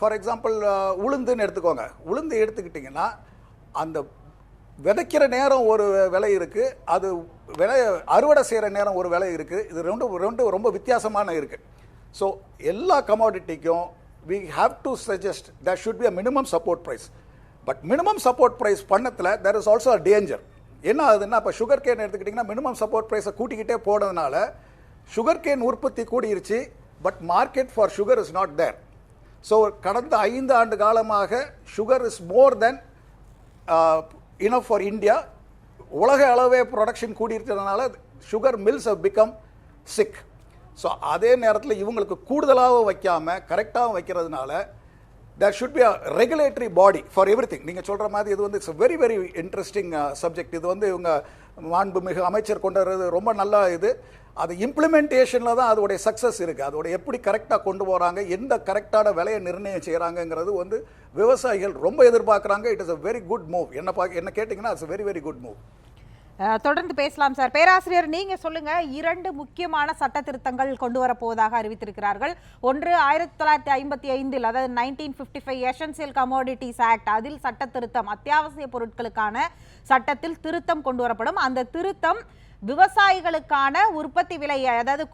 ஃபார் எக்ஸாம்பிள் உளுந்துன்னு எடுத்துக்கோங்க. உளுந்து எடுத்துக்கிட்டிங்கன்னா அந்த விதைக்கிற நேரம் ஒரு விலை இருக்குது, அது அறுவடை செய்கிற நேரம் ஒரு விலை இருக்குது. இது ரெண்டு ரொம்ப வித்தியாசமான இருக்குது. ஸோ எல்லா கமாடிட்டிக்கும் we have to suggest there should be a minimum support price. But minimum support price பண்ணத்தில் there is also a danger. என்ன ஆகுதுன்னா இப்போ சுகர் கேன் எடுத்துக்கிட்டிங்கன்னா மினிமம் சப்போர்ட் ப்ரைஸை கூட்டிக்கிட்டே போனதுனால சுகர் கேன் உற்பத்தி கூடிருச்சு, but market for sugar is not there. So கடந்த 5 ஆண்டு காலமாக sugar is more then enough for India. உலக அளவே ப்ரொடக்ஷன் கூடியிருக்கிறதுனால sugar mills have become sick. So அதே நேரத்தில் இவங்களுக்கு கூடுதலாகவும் வைக்காமல் கரெக்டாகவும் வைக்கிறதுனால there should be a regulatory body for everything. நீங்கள் சொல்கிற மாதிரி இது வந்து it's very very interesting subject. இது வந்து இவங்க மாண்புமிகு அமைச்சர் கொண்டு வர்றது ரொம்ப நல்லா. இது அது இம்ப்ளிமெண்டேஷனில் தான் அதோடைய சக்ஸஸ் இருக்குது. அதோட எப்படி கரெக்டாக கொண்டு போகிறாங்க, எந்த கரெக்டான விலையை நிர்ணயம் செய்கிறாங்கங்கிறது வந்து விவசாயிகள் ரொம்ப எதிர்பார்க்குறாங்க. It is a very good move. என்ன கேட்டிங்கன்னா it's very very good move. தொடர்ந்து பேசலாம் சார். பேராசிரியர், நீங்க சொல்லுங்க. 2 முக்கியமான சட்ட திருத்தங்கள் கொண்டு வரப்போவதாக அறிவித்திருக்கிறார்கள். ஒன்று 1955 அதாவது 1955 எசென்சியல் கமோடிட்டிஸ் ஆக்ட், அதில் சட்ட திருத்தம், அத்தியாவசிய பொருட்களுக்கான சட்டத்தில் திருத்தம் கொண்டு வரப்படும். அந்த திருத்தம் விவசாயிகளுக்கான உற்பத்தி விலை, அதாவது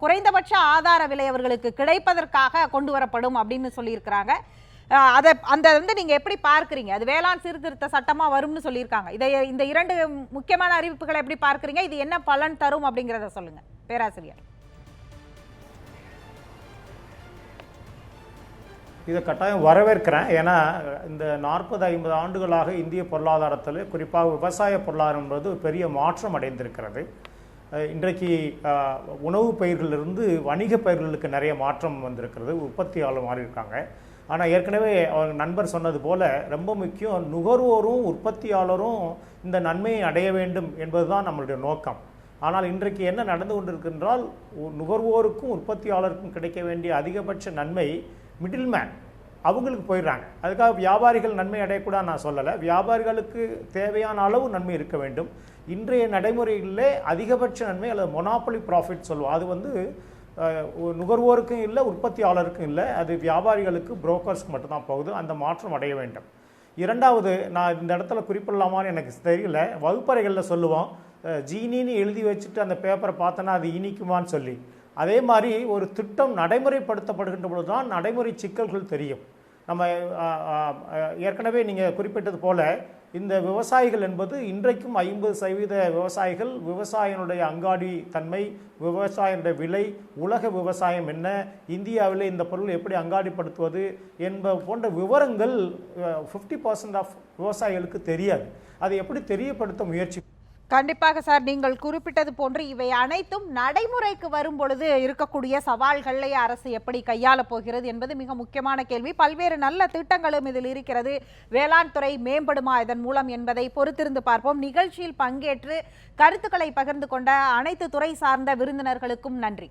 குறைந்தபட்ச ஆதார விலை அவர்களுக்கு கிடைப்பதற்காக கொண்டு வரப்படும் அப்படின்னு சொல்லியிருக்கிறாங்க. அந்த நீங்க எப்படி பார்க்கறீங்க? அது வேளாண் சீர்திருத்த சட்டமா வரும்னு சொல்லியிருக்காங்க. இந்த 2 முக்கியமான அறிவிப்புகளை எப்படி பார்க்கறீங்க? இது என்ன பலன் தரும் அப்படிங்கறத சொல்லுங்க பேராசிரியர். இதை கட்டாயம் வரவேற்கிறேன். ஏன்னா இந்த 40-50 ஆண்டுகளாக இந்திய பொருளாதாரத்தில் குறிப்பாக விவசாய பொருளாதாரம் என்பது பெரிய மாற்றம் அடைந்திருக்கிறது. இன்றைக்கு உணவு பயிர்களிலிருந்து வணிக பயிர்களுக்கு நிறைய மாற்றம் வந்திருக்கிறது. உற்பத்தியாளர் மாறி இருக்காங்க. ஆனால் ஏற்கனவே அவங்க நண்பர் சொன்னது போல ரொம்ப முக்கியம், நுகர்வோரும் உற்பத்தியாளரும் இந்த நன்மையை அடைய வேண்டும் என்பதுதான் நம்மளுடைய நோக்கம். ஆனால் இன்றைக்கு என்ன நடந்து கொண்டிருக்கின்றால், நுகர்வோருக்கும் உற்பத்தியாளருக்கும் கிடைக்க வேண்டிய அதிகபட்ச நன்மை மிடில் மேன் அவங்களுக்கு போயிடுறாங்க. அதுக்காக வியாபாரிகள் நன்மை அடையக்கூடாது நான் சொல்லலை. வியாபாரிகளுக்கு தேவையான அளவு நன்மை இருக்க வேண்டும். இன்றைய நடைமுறைகளிலே அதிகபட்ச நன்மை அல்லது மொனாப்பொலி ப்ராஃபிட் சொல்லுவோம், அது நுகர்வோருக்கும் இல்லை, உற்பத்தியாளருக்கும் இல்லை, அது வியாபாரிகளுக்கு, புரோக்கர்ஸ்க்கு மட்டும்தான் போகுது. அந்த மாற்றம் அடைய வேண்டும். இரண்டாவது, நான் இந்த இடத்துல குறிப்பிடலாமான்னு எனக்கு தெரியல, வகுப்பறைகளில் சொல்லுவோம், ஜீனின்னு எழுதி வச்சுட்டு அந்த பேப்பரை பார்த்தோன்னா அது இனிக்குமான்னு சொல்லி. அதே மாதிரி ஒரு திட்டம் நடைமுறைப்படுத்தப்படுகின்ற பொழுது தான் நடைமுறை சிக்கல்கள் தெரியும். நம்ம ஏற்கனவே நீங்கள் குறிப்பிட்டது போல இந்த விவசாயிகள் என்பது இன்றைக்கும் 50% விவசாயிகள் விவசாயினுடைய அங்காடி தன்மை, விவசாயினுடைய விலை, உலக விவசாயம் என்ன, இந்தியாவில் இந்த பொருள் எப்படி அங்காடிப்படுத்துவது போன்ற விவரங்கள் 50% ஆஃப் விவசாயிகளுக்கு தெரியாது. அதை எப்படி தெரியப்படுத்த முயற்சி? கண்டிப்பாக சார், நீங்கள் குறிப்பிட்டது போன்று இவை அனைத்தும் நடைமுறைக்கு வரும் பொழுது இருக்கக்கூடிய சவால்களை அரசு எப்படி கையாள போகிறது என்பது மிக முக்கியமான கேள்வி. பல்வேறு நல்ல திட்டங்களும் இதில் இருக்கிறது. வேளாண் துறை மேம்படுமா இதன் மூலம் என்பதை பொறுத்திருந்து பார்ப்போம். நிகழ்ச்சியில் பங்கேற்று கருத்துக்களை பகிர்ந்து கொண்ட அனைத்து துறை சார்ந்த விருந்தினர்களுக்கும் நன்றி.